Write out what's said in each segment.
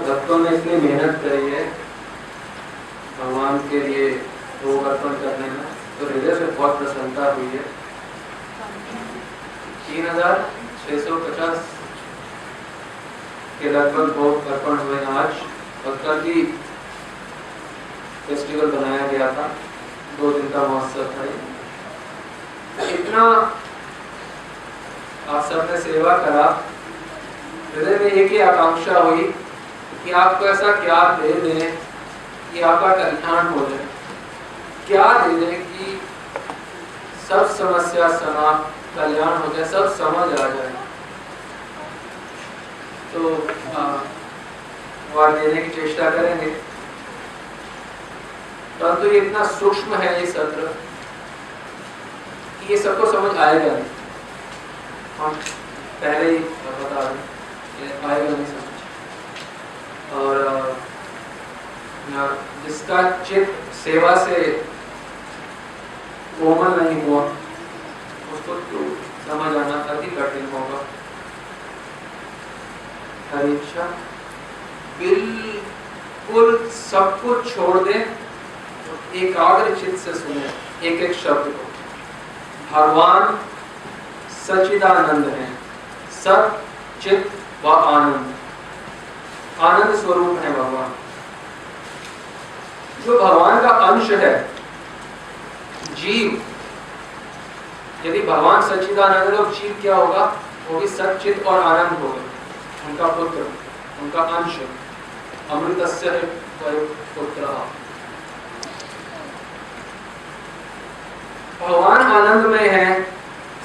भक्तों ने इतनी मेहनत करी है भगवान के लिए भोग अर्पण करने में, तो हृदय से बहुत प्रसन्नता हुई है। 3650 के लगभग भोग अर्पण हुए आज, और कल भी फेस्टिवल बनाया गया था, 2 दिन का महोत्सव था। इतना आप सबने सेवा करा, हृदय में एक ही आकांक्षा हुई कि आपको ऐसा क्या दे दें कि आपका कल्याण हो जाए, क्या दे दें कि सब समस्या समाप्त, कल्याण हो जाए, सब समझ आ जाए। तो वह देने की चेष्टा करेंगे, परंतु ये इतना सूक्ष्म है ये सत्र कि ये सबको समझ आएगा नहीं। हम पहले ही बता रहे आएगा नहीं समझ। और जिसका चित्त सेवा से कोमल नहीं हुआ उसको तो समझ आना अति कठिन होगा। हर इच्छा बिल्कुल सब कुछ छोड़ दे, एकाग्र चित्त से सुने एक एक शब्द को। भगवान सच्चिदानंद है, सत चित व आनंद, आनंद स्वरूप है भगवान। जो भगवान का अंश है जीव, यदि भगवान सच्चिदानंद तो जीव क्या होगा? वो भी सच्चित और आनंद होगा, उनका पुत्र, उनका अंश। अमृतस्य पुत्र। भगवान आनंद में है,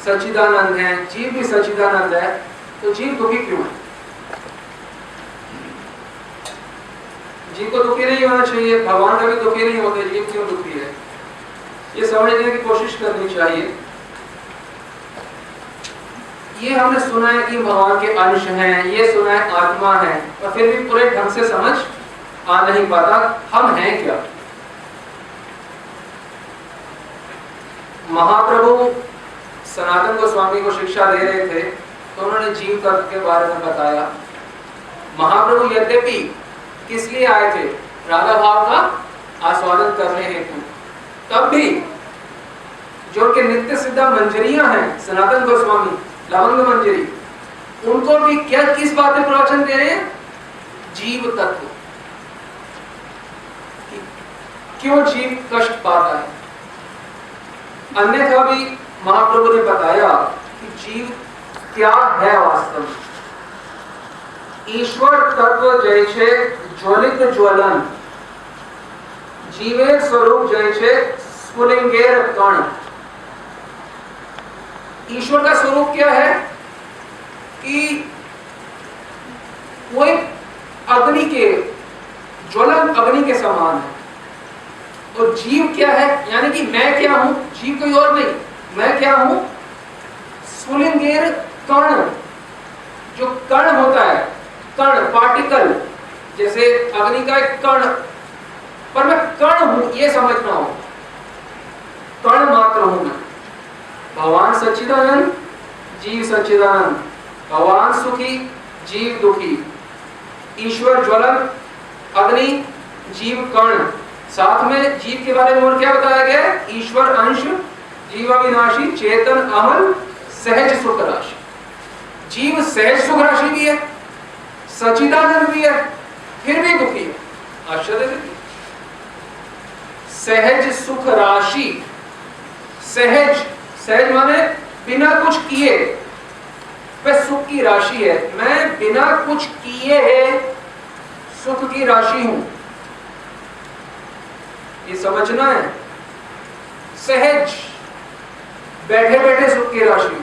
सच्चिदानंद है, जीव भी सच्चिदानंद है, तो जीव दुखी क्यों है? जीव को दुखी नहीं होना चाहिए, भगवान का भी दुखी नहीं होते, जीव क्यों दुखी है? ये समझने की कोशिश करनी चाहिए। ये हमने सुना है कि भगवान के अंश हैं, ये सुना है आत्मा है, और फिर भी पूरे ढंग से समझ आ नहीं पाता हम हैं क्या। महाप्रभु सनातन गोस्वामी को शिक्षा दे रहे थे तो उन्होंने जीव तत्व के बारे में बताया। महाप्रभु यद्यपि किस लिए आए थे? राधा भाव का आस्वादन करने हेतु, तब भी जो उनके नित्य सिद्धा मंजरियां हैं, सनातन गोस्वामी लवंग मंजरी, उनको भी क्या किस बात में प्रवचन दे रहे हैं? जीव तत्व, क्यों जीव कष्ट पाता है। अन्यथा भी महाप्रभु ने बताया कि जीव क्या है वास्तव में। ईश्वर तत्व जैसे ज्वलित ज्वलन, जीवे स्वरूप जैसे स्फुलिंगेर कण। ईश्वर का स्वरूप क्या है कि वो एक अग्नि के, ज्वलन अग्नि के समान है। और जीव क्या है? यानी कि मैं क्या हूं? जीव कोई और नहीं, मैं क्या हूं? स्फुलिंगेर कण। जो कण होता है, कण पार्टिकल, जैसे अग्नि का एक कण, पर मैं कण हूं ये समझना हो, कण मात्र हूं मैं। भगवान सच्चिदानंद, जीव सच्चिदानंद। भगवान सुखी, जीव दुखी। ईश्वर ज्वलन अग्नि, जीव कण। साथ में जीव के बारे में और क्या बताया गया? ईश्वर अंश, जीवाविनाशी, चेतन अमल, सहज सुख राशि। जीव सहज सुख राशि भी है, सच्चिदानंद भी है, फिर भी दुखी है। आश्चर्य है। सहज सुख राशि, सहज, सहज माने बिना कुछ किए वह सुख की राशि है। मैं बिना कुछ किए सुख की राशि हूं, ये समझना है। सहज, बैठे बैठे सुख की राशि,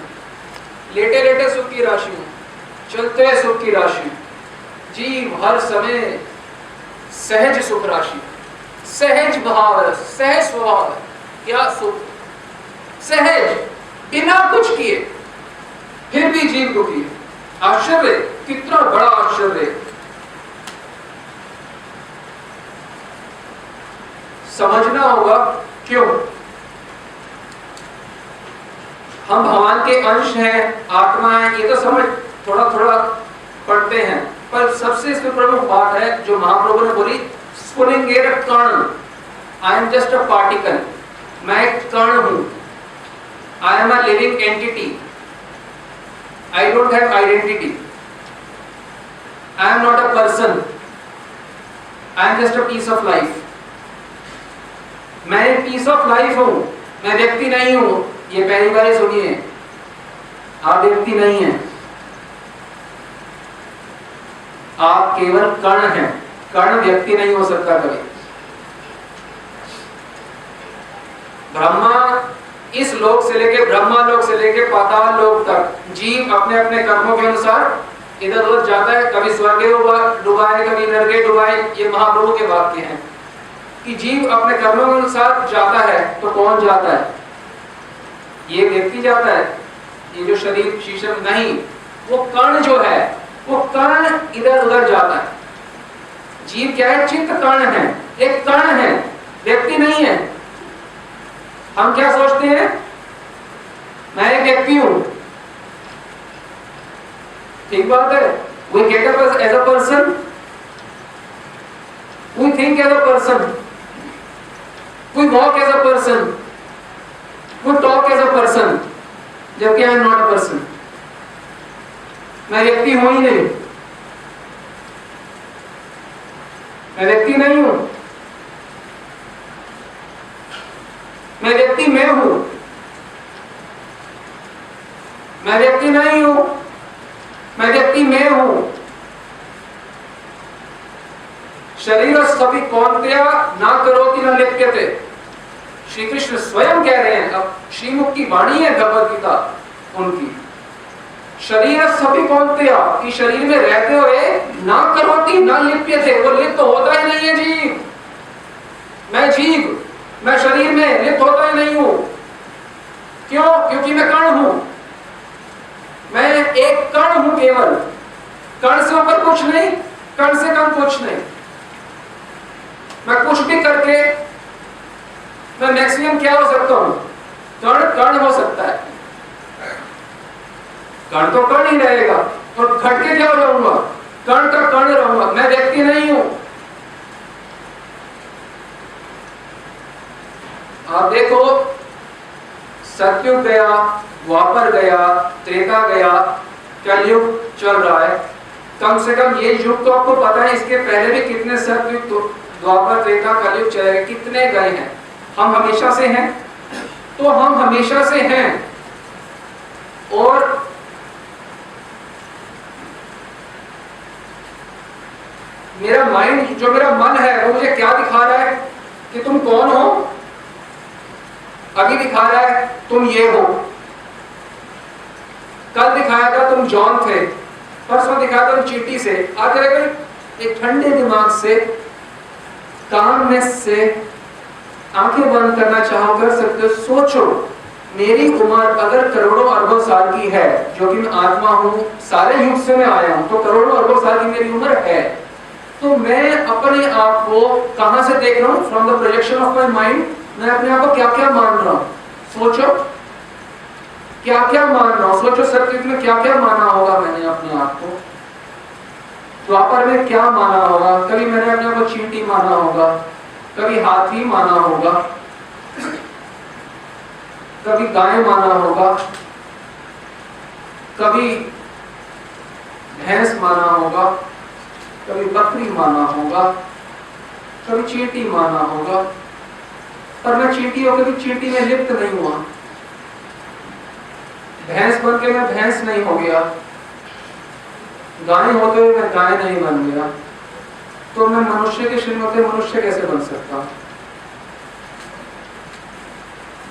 लेटे लेटे सुख की राशि, चलते सुख की राशि। जीव हर समय सहज सुख राशि, सहज भाव है, सहज स्वभाव है। क्या सुख? सहज, बिना कुछ किए, फिर भी जीव दुखी है। आश्चर्य, कितना बड़ा आश्चर्य। समझना होगा क्यों। हम भगवान के अंश हैं, आत्मा है, ये तो समझ थोड़ा थोड़ा पढ़ते हैं, पर सबसे इसमें प्रमुख बात है जो महाप्रभु ने बोली, स्फुलिंगेर कण, I am just a particle, मैं एक कण हूं, I am a living entity, I don't have identity, I am not a person, I am just a piece of life. मैं एक पीस ऑफ लाइफ हूं, मैं व्यक्ति नहीं हूं। ये पहली बार सुनिए, आप व्यक्ति नहीं हैं, आप केवल कण हैं। कण व्यक्ति नहीं हो सकता कभी। ब्रह्मा इस लोक से लेके, ब्रह्मा लोक से लेके पाताल लोक तक जीव अपने अपने कर्मों के अनुसार इधर उधर जाता है, कभी स्वर्गे डुबाए, कभी नरके डुबाए। ये महाप्रभु के वाक्य हैं कि जीव अपने कर्मों के अनुसार जाता है। तो कौन जाता है? ये व्यक्ति जाता है, ये जो शरीर शीशम नहीं, वो कण जो है, वो कण इधर उधर जाता है। जीव क्या है? चित्त कण है, एक कण है, व्यक्ति नहीं है। हम क्या सोचते हैं? मैं एक व्यक्ति हूं, ठीक बात है। We get up as a person, we think as a person, we walk as a person, we talk as a person, जबकि I am not a person। मैं व्यक्ति हूं ही नहीं, मैं व्यक्ति नहीं हूं, मैं व्यक्ति मैं हूं, मैं व्यक्ति नहीं हूं, मैं व्यक्ति मैं हूं। शरीर सभी कौन्तेय ना करोति न लिप्यते, श्री कृष्ण स्वयं कह रहे हैं। अब श्रीमुख की वाणी है भगवद गीता उनकी। शरीर सभी कौन्तेय, कि शरीर में रहते हुए ना करोति न लिप्यते, वो लिप्त होता ही नहीं है जीव। मैं जीव, मैं शरीर में लिप्त होता ही नहीं हूं। क्यों? क्योंकि मैं कण हूं, मैं एक कण हूं केवल। कण से ऊपर कुछ नहीं, कण से कम कुछ नहीं। मैं कुछ भी करके मैं मैक्सिमम क्या हो सकता हूं? कण कण हो सकता है। कण तो कण ही रहेगा, और घट के क्या रहूंगा? कण का कण रहूंगा, मैं व्यक्ति नहीं हूं। आप देखो, सतयुग गया, द्वापर गया, त्रेता गया, कलयुग चल रहा है। कम से कम ये युग तो आपको पता है, इसके पहले भी कितने सतयुग, द्वापर, त्रेता, कलयुग चले, कितने गए हैं। हम हमेशा से हैं, तो हम हमेशा से हैं। और मेरा माइंड, जो मेरा मन है, वो मुझे क्या दिखा रहा है कि तुम कौन हो? अभी दिखा रहा है तुम ये हो, कल दिखाया था तुम जॉन थे, परसों दिखाया था तुम चींटी से। आज एक ठंडे दिमाग से, कामनेस से, आंखें बंद करना चाहो कर सकते हो। सोचो, मेरी उम्र अगर करोड़ों अरबों साल की है, जो कि मैं आत्मा हूं, सारे युग से मैं आया हूं, तो करोड़ों अरबों साल की मेरी उम्र है। तो मैं अपने आप को कहां से देख रहा हूं? From the projection of my mind. मैं अपने आप को क्या क्या मान रहा हूं? सोचो, क्या क्या मान रहा हूं? सोचो, सतयुग में क्या क्या माना होगा मैंने अपने आप को, द्वापर में क्या माना होगा। कभी मैंने अपने आप को चींटी माना होगा, कभी हाथी माना होगा, कभी गाय माना होगा, कभी भैंस माना होगा, कभी बकरी माना होगा, कभी चींटी माना होगा। पर मैं चींटी होकर भी चींटी में लिप्त नहीं हुआ, भैंस बन के मैं भैंस नहीं हो गया, गाय होते हुए मैं गाय नहीं बन गया। तो मैं मनुष्य के शरीर होते मनुष्य कैसे बन सकता?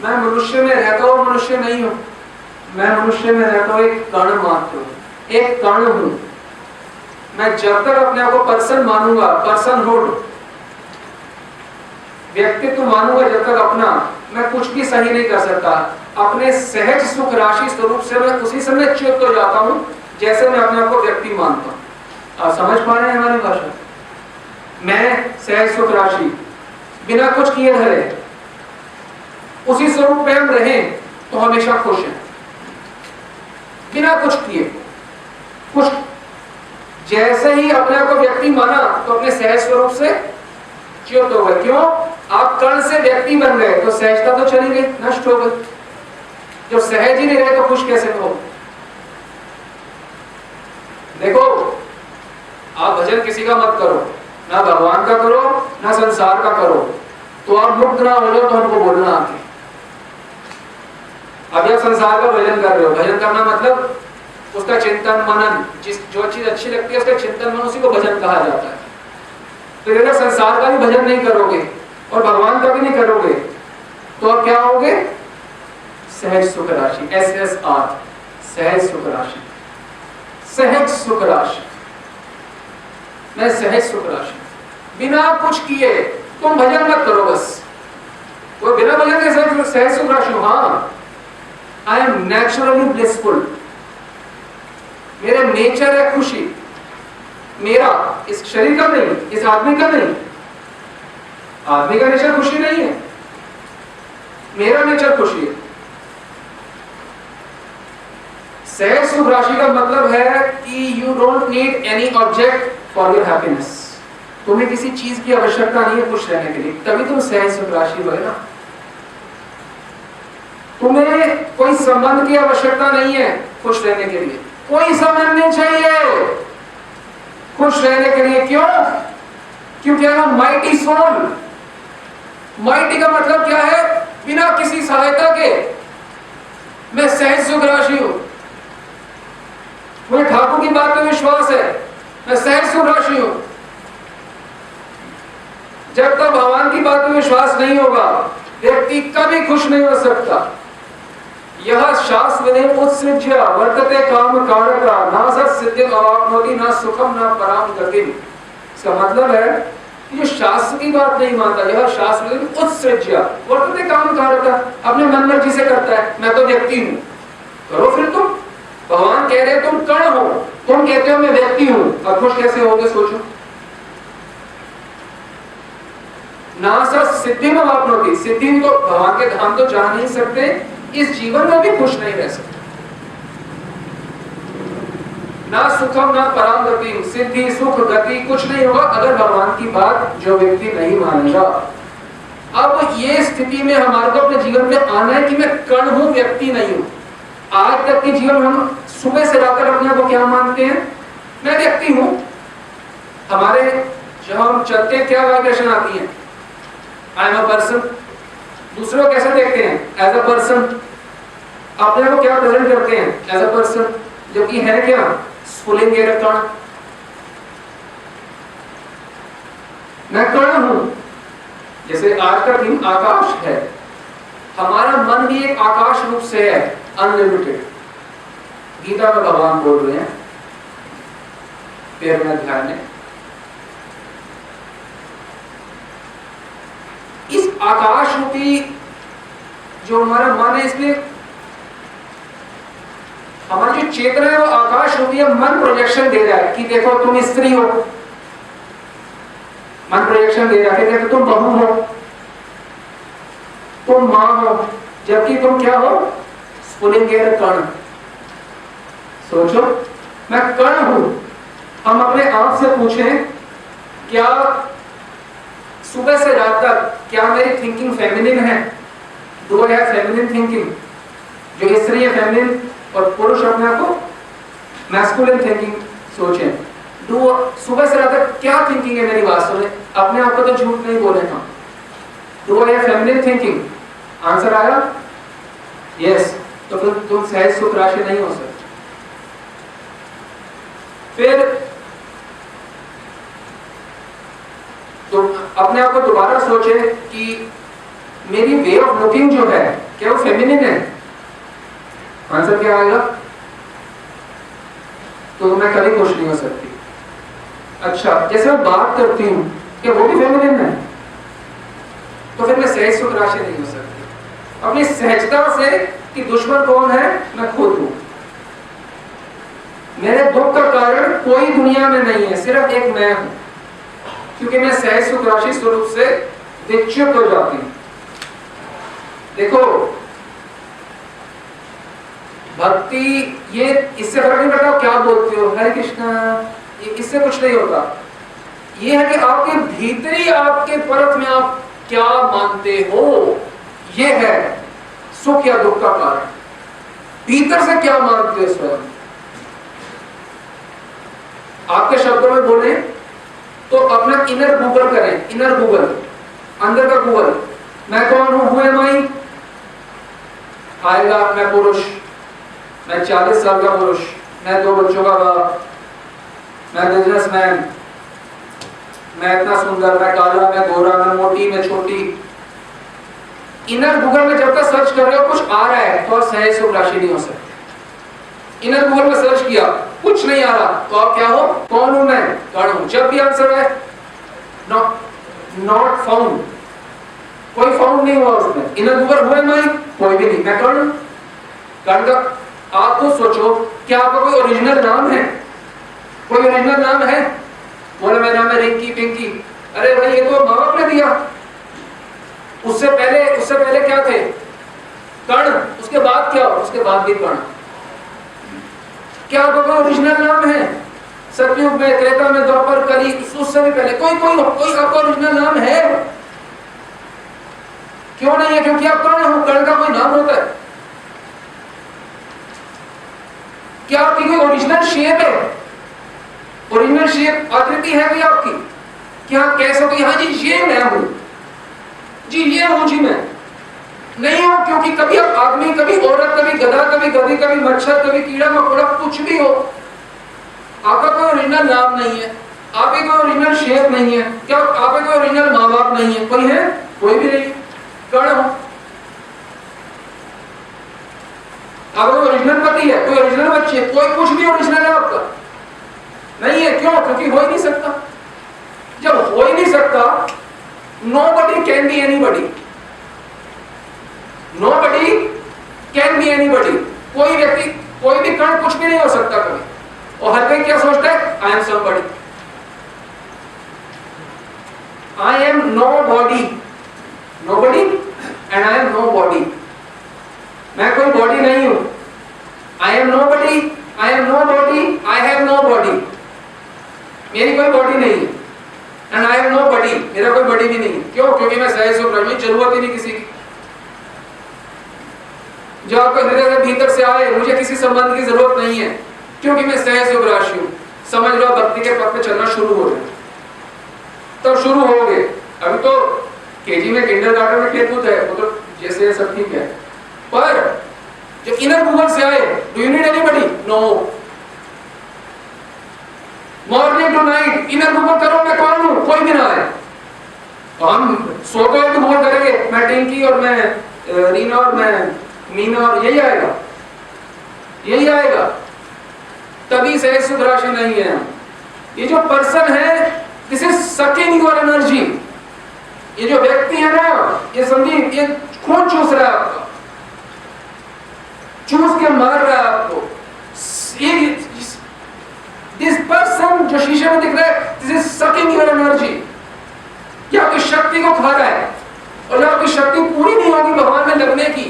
मैं मनुष्य में रहता हूं, मनुष्य नहीं हूं। मैं मनुष्य में रहता हूं, एक कण मात्र हूं, एक कण हूं। मैं जब तक अपने आप को पर्सन मानूंगा, पर्सनहुड, व्यक्तित्व मानूंगा, जब तक अपना, मैं कुछ भी सही नहीं कर सकता। अपने सहज सुख राशि स्वरूप से मैं उसी समय च्युत हो जाता हूं, जैसे मैं अपने आप को व्यक्ति मानता हूं। आप समझ पा रहे हैं हमारी भाषा? मैं सहज सुख राशि, बिना कुछ किए धरे, उसी स्वरूप में हम रहें तो हमेशा खुश हैं, बिना कुछ किए। कुछ जैसे ही अपने आप को व्यक्ति माना तो अपने सहज स्वरूप से च्युत हो गए। क्यों? आप कर्ण से व्यक्ति बन गए तो सहजता तो चली गई, नष्ट हो गई। जो सहज ही नहीं रहे तो खुश कैसे हो? देखो, आप भजन किसी का मत करो, ना भगवान का करो ना संसार का करो, तो आप मुक्त ना हो जाओ तो हमको बोलना आके। अभी आप संसार का भजन कर रहे हो, भजन करना मतलब उसका चिंतन मनन, जो चीज अच्छी लगती है उसका चिंतन मनन, उसी को भजन कहा जाता है। तो अगर संसार का भी भजन नहीं करोगे और भगवान का भी नहीं करोगे तो आप क्या होगे? सहज सुख राशि, SSR, सहज सुख राशि, सहज सुख राशि। मैं सहज सुख राशि, बिना कुछ किए तुम भजन मत करो बस। वो बिना भजन के सहज सुख राशि हो। हाँ, आई एम नेचुरली ब्लिसफुल, मेरा नेचर है खुशी, मेरा इस शरीर का नहीं, इस आदमी का नहीं। आदमी का नेचर खुशी नहीं है, मेरा नेचर खुशी है। सहज सुख राशि का मतलब है कि you don't need any object for your happiness. तुम्हें किसी चीज की आवश्यकता नहीं है खुश रहने के लिए, तभी तुम सहज सुख राशि हो ना। तुम्हें कोई संबंध की आवश्यकता नहीं है खुश रहने के लिए, कोई संबंध नहीं चाहिए खुश रहने के लिए। क्यों? क्योंकि हम माइटी सोल। माइटी का मतलब क्या है? बिना किसी सहायता के मैं सहज सुख राशि हूं। मुझे ठाकुर की बात में विश्वास है, मैं सहज सुख राशि हूं। जब तक भगवान की बात में विश्वास नहीं होगा व्यक्ति कभी खुश नहीं हो सकता। यह शास्त्रविधिं उत्सृज्य वर्तते काम कारका न सत् सिद्धिम् अवाप्नोति न सुखम न पराम गतिम्। इसका मतलब है ये शास्त्र की बात नहीं मानता। यह शास्त्रविधिं उत्सृज्य वर्तते काम कारका, अपने मन मर्जी से करता है। मैं तो व्यक्ति हूं, करो फिर तुम। भगवान कह रहे तुम कर्ण हो, तुम कहते हो मैं व्यक्ति हूं, और खुश कैसे होगे सोचो। ना सत् सिद्धिम् अवाप्नोति, सिद्धि तो भगवान के धाम तो जा नहीं सकते, इस जीवन में भी खुश नहीं रह सकते। ना सुखम ना पराम गति, सिद्धि सुख गति कुछ नहीं होगा अगर भगवान की बात जो व्यक्ति नहीं मानेगा। अब ये स्थिति में हमारे को अपने जीवन में आना है कि मैं कर्ण हूं, व्यक्ति नहीं हूं। आज तक के जीवन हम सुबह से रात तक अपने आप को क्या मानते हैं? मैं व्यक्ति हूं। हमारे जब हम चलते हैं क्या वाइब्रेशन आती है? I am a person. दूसरों को कैसे देखते हैं? As a person. अपने को क्या प्रेजेंट करते हैं? As a person. जबकि है क्या? स्फुलिंग कर्ण। मैं कर्ण हूं। जैसे आज का थीम आकाश है, हमारा मन भी एक आकाश रूप से है, अनलिमिटेड। गीता में भगवान बोल रहे हैं 13वें अध्याय में, इस आकाश रूपी जो हमारा मन है, इसमें हमारी जो चेतना है वो आकाश रूपी है। मन प्रोजेक्शन दे रहा है कि देखो तुम स्त्री हो, मन प्रोजेक्शन दे रहा है कि देखो तुम बहू हो, तुम मां हो, जबकि तुम क्या हो? स्फुलिंग कर्ण। सोचो, मैं कर्ण हूं। हम अपने आप से पूछें, क्या सुबह से रात तक क्या मेरी थिंकिंग फेमिनिन है? Do I have feminine thinking? जो स्त्री है फेमिनिन और पुरुष अपने आप को मैस्कुलिन थिंकिंग सोचें। सुबह से रात तक क्या थिंकिंग है मेरी? बात सुने, अपने आप को तो झूठ नहीं बोले हम। Do I have feminine thinking? Answer आया यस। तो फिर तुम सहज सुख राशि नहीं हो सकते। फिर तो अपने आप को दोबारा सोचे कि मेरी वे ऑफ लुकिंग जो है क्या वो फेमिनिन है? आंसर क्या आएगा? तो मैं कभी खुश नहीं हो सकती। अच्छा, जैसे मैं बात करती हूं क्या वो भी फेमिनिन है? तो फिर मैं सहज सुख राशि नहीं हो सकती। अपनी सहजता से कि दुश्मन कौन है? मैं खुद हूं। मेरे दुख का कारण कोई दुनिया में नहीं है, सिर्फ एक मैं हूं। क्योंकि मैं सहज सुख राशि स्वरूप से विच्युत हो जाती हूं। देखो, भक्ति ये इससे फर्क नहीं पड़ता क्या बोलते हो, हरे कृष्णा इससे कुछ नहीं होता। ये है कि आपके भीतरी आपके परत में आप क्या मानते हो, ये है सुख या दुख का कारण। भीतर से क्या मानते हो स्वयं। आपके शब्दों में बोले तो अपना इनर गूगल करें, इनर गूगल, अंदर का गूगल। मैं कौन हूं, हु एम आई, आएगा मैं पुरुष, मैं 40 साल का पुरुष, मैं 2 बच्चों का बाप, मैं बिजनेसमैन, मैं इतना सुंदर, मैं काला, मैं गोरा, मैं मोटी, मैं छोटी। इनर गूगल में जब तक सर्च कर रहे हो कुछ आ रहा है तो आप सहज सुख राशि नहीं हो सकते। इनर गूगल में सर्च किया कुछ नहीं आ रहा तो आप क्या हो, कौन हूं मैं, कौन हूं। जब भी आंसर है नॉट फाउंड, कोई फाउंड नहीं हुआ उसमें। इनर गूगल हुए मैं, कोई भी नहीं, मैं कौन। कर्ण का आप तो सोचो, क्या आपका कोई ओरिजिनल नाम है, कोई ओरिजिनल नाम है। बोले मेरा नाम है रिंकी पिंकी, अरे भाई ये तो माँ बाप ने दिया। उससे पहले क्या थे, कर्ण, उसके बाद क्या, उसके बाद भी कर्ण। क्या आपका कोई ओरिजिनल नाम है। सतयुग में, त्रेता में, द्वापर, कली, उससे भी पहले कोई आपका ओरिजिनल नाम है। क्यों नहीं है, क्योंकि आप कर्ण हो। कर्ण का कोई नाम होता है। क्या आपकी कोई ओरिजिनल शेप है, ओरिजिनल शेप आकृति है कोई आपकी। क्या आप कह सको हाँ जी ये मैं हूं, जी ये हूं जी मैं, नहीं हो। क्योंकि कभी आप आदमी, कभी औरत, कभी गधा, कभी गधी, कभी मच्छर, कभी कीड़ा मकोड़ा, कुछ भी हो, आपका कोई ओरिजिनल नाम नहीं है, आपकी कोई ओरिजिनल शेप नहीं है। क्या आपके कोई ओरिजिनल माँ बाप नहीं है, कोई है, कोई भी नहीं। कर्ण हो, आपका कोई ओरिजिनल पति है, कोई ओरिजिनल बच्चे, कोई कुछ भी ओरिजिनल है आपका नहीं है। क्यों, क्योंकि हो ही नहीं सकता। जब हो ही नहीं सकता, nobody can be anybody, nobody can be anybody। कोई व्यक्ति, कोई भी कर्ण कुछ भी नहीं हो सकता कभी। और हर कोई क्या सोचता है, I am somebody, I am nobody, nobody and I am nobody। मैं कोई बॉडी नहीं हूं। I am nobody, I am nobody, I have no body। मेरी कोई बॉडी नहीं है। And I am nobody, मेरा कोई बॉडी भी नहीं है। क्यों, क्योंकि मैं सहज सुख राशि, जरूरत ही नहीं किसी की। जो आपको हृदय के भीतर से आए, मुझे किसी संबंध की जरूरत नहीं है, क्योंकि मैं सहज सुख राशि हूं। समझ लो भक्ति के पथ पे चलना शुरू हो जाए, तब शुरू हो गए। अभी तो केजी में, किंडरगार्टन में खेलकूद है, वो तो जैसे सब ठीक है। पर जो इनर गूगल से आए, do you need anybody, no. Morning to night inner Google करो, मैं कौन हूं, कोई भी ना आए। तो हम सोते हुए तो गूगल करेंगे, मैं टिंकी और मैं रीना और मैं मीना, और यही आएगा, यही आएगा। तभी सहज सुख राशि नहीं है। ये जो पर्सन है, this is sucking your energy. ये जो व्यक्ति है ना, ये संदीप, ये खून चूस रहा है आपका, चूस के मार रहा है आपको। दिस पर्सन जो शीशे में दिख रहा है, this is sucking your energy. ये आपकी शक्ति को खा रहा है। और जब आपकी शक्ति पूरी नहीं होगी भगवान में लगने की,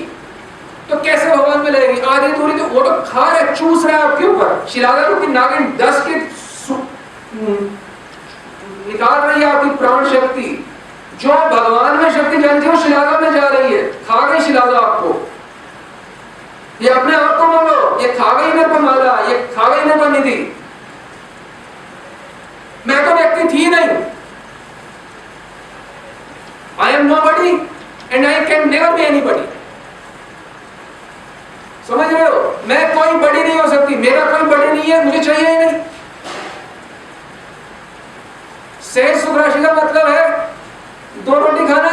तो कैसे भगवान में लगेगी। आधी दूरी तो वो तो खा रहा है, चूस रहा है आपके ऊपर। शिलादा रूपी नागिन 10 के निकाल रही है आपकी प्राण शक्ति। जो भगवान में शक्ति जानती है, वो शिलादा में जा रही है। खा गई शिलादा आपको। ये अपने आप को बोलो, ये खा गई मेरे को माला, ये खा गई मेरे को निधि। मैं तो व्यक्ति थी नहीं। I am nobody and I can never be anybody। समझ रहे हो, मैं कोई बड़ी नहीं हो सकती, मेरा कोई बड़ी नहीं है, मुझे चाहिए ही नहीं। सहज सुख राशि का मतलब है 2 रोटी खाना,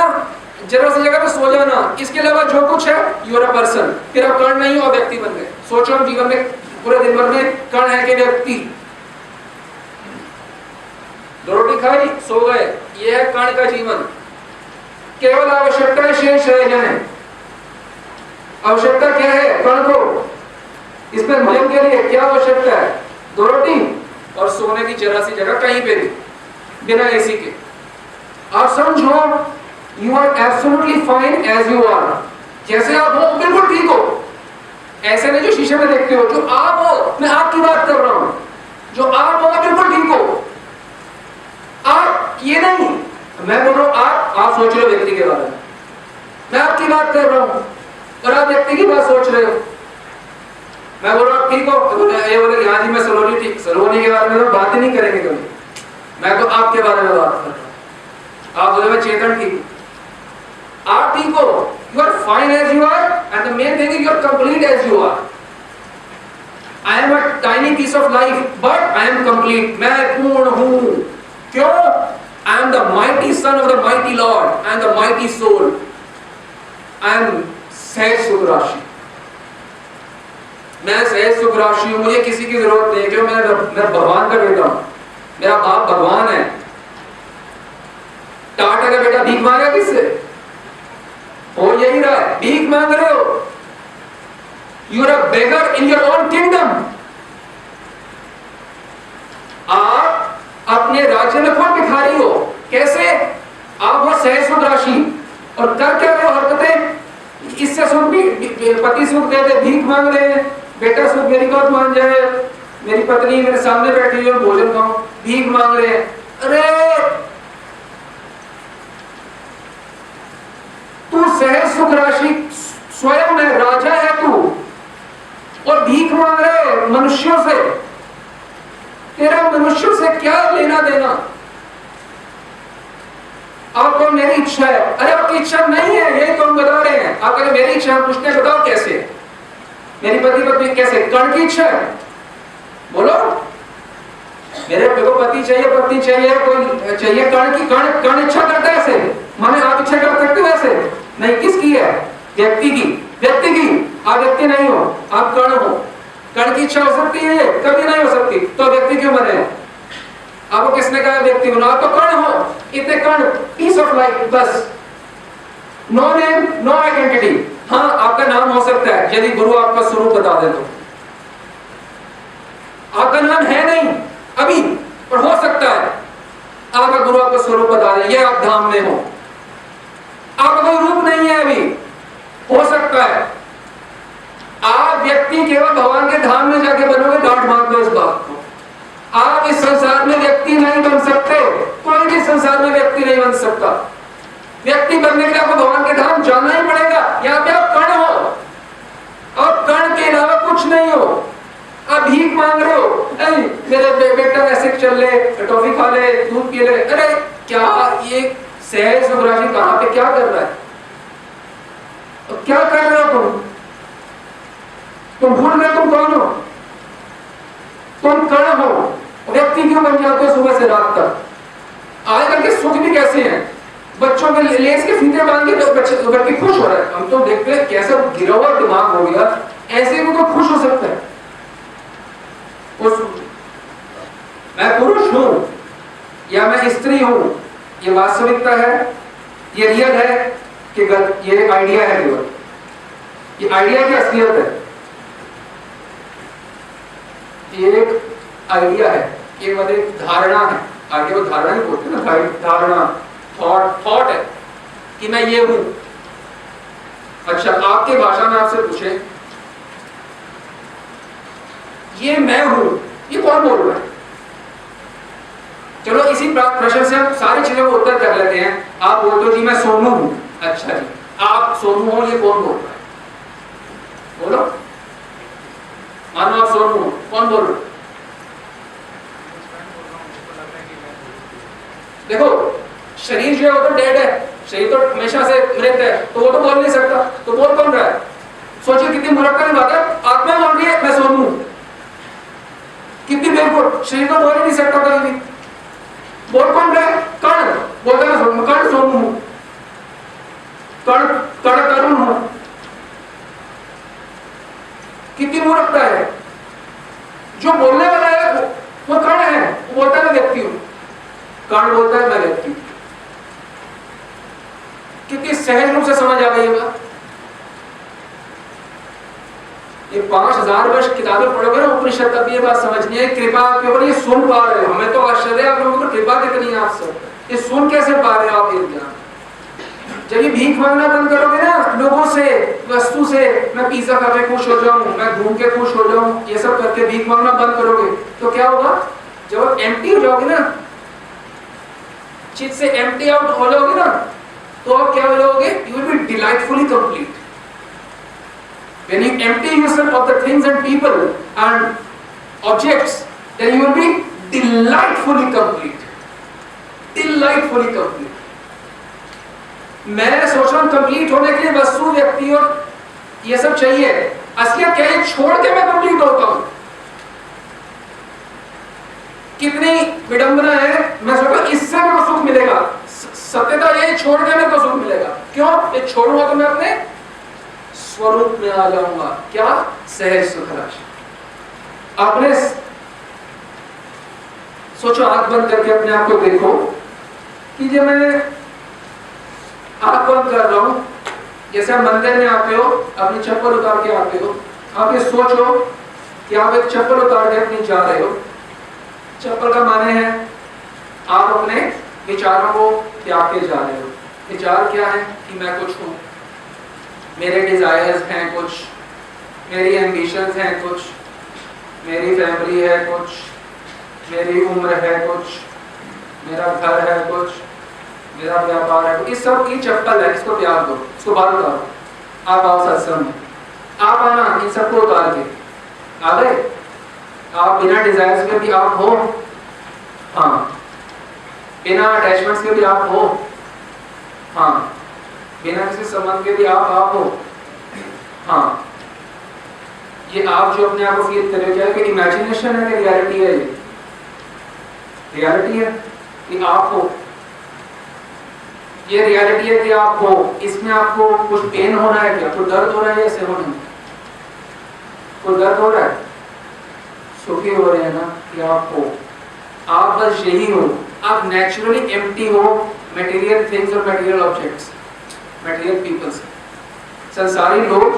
जरा सी जगह पे सो जाना, इसके अलावा जो कुछ है, यू आर अ पर्सन। फिर आप कर्ण नहीं हो, व्यक्ति बन गए। सोचो हम जीवन में पूरे दिन भर में कर्ण है कि व्यक्ति। 2 रोटी खाई, सो गए, ये है कर्ण का जीवन। केवल आवश्यकता शेष रह जाए। आवश्यकता क्या है कर्ण को, इसमें भोजन के लिए क्या आवश्यकता है, 2 रोटी और सोने की जरा सी जगह कहीं पे भी, बिना एसी के। आप समझो, you are absolutely fine as you are. जैसे आप हो बिल्कुल ठीक हो। ऐसे नहीं जो शीशे में देखते हो, जो आप हो, मैं आपकी बात कर रहा हूं। जो आप हो बिल्कुल ठीक हो। ये नहीं, मैं बोल रहा हूं आप सोच रहे हो व्यक्ति के बारे में, मैं आपकी बात कर रहा हूं और आप व्यक्ति की बात सोच रहे हो। मैं बोल रहा हूं ठीक हो, ये बोले यहाँ जी मैं सलोनी के बारे में तो बात ही नहीं करेंगे कभी, मैं तो आपके बारे में बात कर रहा हूं। आप बोले मैं चेतन ठीक, आप ठीक हो, you are fine as you are and the main thing is you are complete as you are. I am a tiny piece of life but I am complete, मैं पूर्ण हूं। क्यों? I am the mighty son of the mighty lord, I am the mighty soul, I am सहज सुख राशि, मैं सहज सुख राशि हूं, मुझे किसी की जरूरत नहीं। क्यों? मैं भगवान का बेटा हूं, मेरा बाप भगवान है। टाटा का बेटा भीख मांगा किससे? हो यही रहा है, भीख मांग रहे हो। You are a beggar in your own kingdom. आप अपने राज्य में खुद भिखारी हो। कैसे? आप हो सहज सुख राशि और कर क्या रहे हो हरकतें? इससे सुख भी, पति सुख दे दे, भीख मांग रहे हैं, बेटा सुख मेरी बात मान जाए, मेरी पत्नी मेरे सामने बैठी है भोजन खाऊं, भीख मांग रहे हैं। अरे तू सहज सुख राशि स्वयं में राजा है तू, और भीख मांग रहे मनुष्यों से। तेरा मनुष्यों से क्या लेना देना? आपको मेरी इच्छा है, अरे आपकी इच्छा नहीं है, यही तो हम बता रहे हैं। आप कहें मेरी इच्छा है, पूछते हैं बताओ कैसे? मेरी पति कैसे? कर्ण की इच्छा है, बोलो मेरे को पति चाहिए, पत्नी चाहिए, कोई चाहिए, कर्ण की, कर्ण इच्छा करता है ऐसे? माने आप इच्छा कर सकते हो ऐसे? नहीं, किसकी है? व्यक्ति की, व्यक्ति की। आप व्यक्ति नहीं हो, आप कर्ण हो। कर्ण की इच्छा हो सकती है? कभी नहीं हो सकती। तो व्यक्ति क्यों बने? आपको किसने कहा व्यक्ति बनो? आप तो कर्ण हो, इतने कर्ण, पीस ऑफ लाइफ, बस। No name, no identity. हाँ, आपका नाम हो सकता है यदि गुरु आपका स्वरूप बता दे तो। आपका नाम है नहीं अभी, पर हो सकता है आपका गुरु आपका स्वरूप बता दे, ये आप धाम में हो। आपका कोई रूप नहीं है अभी, हो सकता है आप व्यक्ति केवल भगवान के धाम में जाके बनोगे। गांठ बांध लो इस बात को। आप इस संसार में व्यक्ति नहीं बन सकते, कोई भी संसार में व्यक्ति नहीं बन सकता। व्यक्ति बनने के लिए आपको भगवान के धाम जाना ही पड़ेगा। यहाँ पे आप कर्ण हो और कर्ण के अलावा कुछ नहीं हो। आप भीख मांग रहे हो, मेरे बेटा ऐसे चल ले, टॉफी खा ले, दूध पी ले। अरे क्या ये सहज सुख राशि कहां पे क्या कर रहा है? तो क्या कर रहे हो तुम भूल गए तुम कौन हो? तुम कर्ण हो। व्यक्ति क्यों बन जाते हो सुबह से रात तक? आजकल के सुख भी कैसे हैं? बच्चों के लेस के फीते बांध के व्यक्ति खुश हो रहा है। हम तो देखते हैं कैसा गिरा हुआ दिमाग हो गया, ऐसे में तो खुश हो सकता है। मैं पुरुष हूं या मैं स्त्री हूं, ये वास्तविकता है, ये रियल है कि ये आइडिया है केवल? ये आइडिया की असलियत है? ये एक आइडिया है, ये मतलब एक धारणा है। आगे वो धारणा ही बोलते हैं ना, धारणा, थॉट है कि मैं ये हूं। अच्छा, आपके भाषा में आपसे पूछे ये मैं हूं, ये कौन बोल रहा है? चलो इसी प्रश्न से हम सारी चीजों को उत्तर कर लेते हैं। आप बोलते हो जी मैं सोनू हूं। अच्छा जी, आप सोनू हो, ये कौन बोल रहा है? बोलो, मानो आप सोनू हो, कौन बोल रहा है? देखो, शरीर जो है वो तो डेड है, शरीर तो हमेशा से मृत है, तो वो तो बोल नहीं सकता। तो बोल कौन रहा है? सोचिए कितनी मुरक्कब बात है। आत्मा बोल रही है मैं सोनू हूं, कितनी बेवकूफ। शरीर तो बोल ही नहीं सकता कभी भी। बोल कौन रहा है? कर्ण बोलता है कर्ण सोनू हूं, कर्ण तरुण हूं। कितनी मूर्खता है। जो बोलने वाला है वो कर्ण है, वो बोलता है मैं व्यक्ति हूं। कर्ण बोलता है मैं व्यक्ति हूं। कितनी सहज रूप से समझ आ गई बात। ये 5000 वर्ष किताबें पढ़ोगे ना उपनिषद, तब ये बात समझनी है। कृपा केवल ये सुन पा रहे हो, हमें तो आश्चर्य है आप लोगों को कृपा कितनी है आप सब, ये सुन कैसे पा रहे हो आप ये ज्ञान? जब ये भीख मांगना बंद करोगे ना लोगों से, वस्तु से, मैं पिज्जा खा के खुश हो जाऊं, मैं घूम के खुश हो जाऊं, ये सब करके भीख मांगना बंद करोगे तो क्या होगा? जब आप एम्प्टी हो जाओगे ना, चीज से एम्प्टी आउट हो जाओगे ना, तो आप क्या हो जाओगे? You will be delightfully complete. When you empty yourself of the things and people and objects, then you will be delightfully complete. Delightfully complete. मैं सोच रहा हूँ कंप्लीट होने के लिए वस्तु, व्यक्ति और ये सब चाहिए। असलियत क्या है? छोड़ के मैं कंप्लीट होता हूँ। कितनी विडंबना है। मैं सोचता हूँ इससे मेरे को सुख मिलेगा। सत्यता ये, छोड़ के मेरे को सुख मिलेगा। क्यों? ये छोड़ूंगा तो मैं अपने स्वरूप में आ जाऊंगा। क्या? सहज सुख राशि। आपने सोचो, आंख बंद करके अपने आप को देखो कि जब मैं आंख बंद कर रहा हूं, जैसे आप मंदिर में आते हो, अपनी चप्पल उतार के आते हो, आप ये सोचो कि आप एक चप्पल उतार के अपनी जा रहे हो। चप्पल का माने है आप अपने विचारों को त्याग के जा रहे हो। विचार क्या है? कि मैं कुछ हूं, मेरे डिजायर्स हैं कुछ, मेरी एम्बिशंस हैं कुछ, मेरी फैमिली है कुछ, मेरी उम्र है कुछ, मेरा घर है कुछ, मेरा व्यापार है कुछ। इस सब की चप्पल है, इसको त्याग दो, इसको बाहर उतारो। आप आओ सत्संग में, आप आना, इन सबको उतार के आ गए। आप बिना डिजायर्स के भी आप हो, हाँ, बिना अटैचमेंट्स के भी आप हो, हाँ, बिना किसी संबंध के भी आप हो, हाँ। ये आप जो अपने आप को फील कर रहे हो, क्या कि इमेजिनेशन है कि रियलिटी है? ये रियलिटी है कि आप हो। ये रियलिटी है कि आप हो। इसमें आपको कुछ पेन हो रहा है क्या? कुछ दर्द हो रहा है? ऐसे हो नहीं, कुछ दर्द हो रहा है? सुखी हो रहे हैं ना कि आप हो। आप बस यही हो। आप नेचुरली एम्प्टी हो मटेरियल थिंग्स और मटेरियल ऑब्जेक्ट्स, मटेरियल पीपल से, संसारी लोग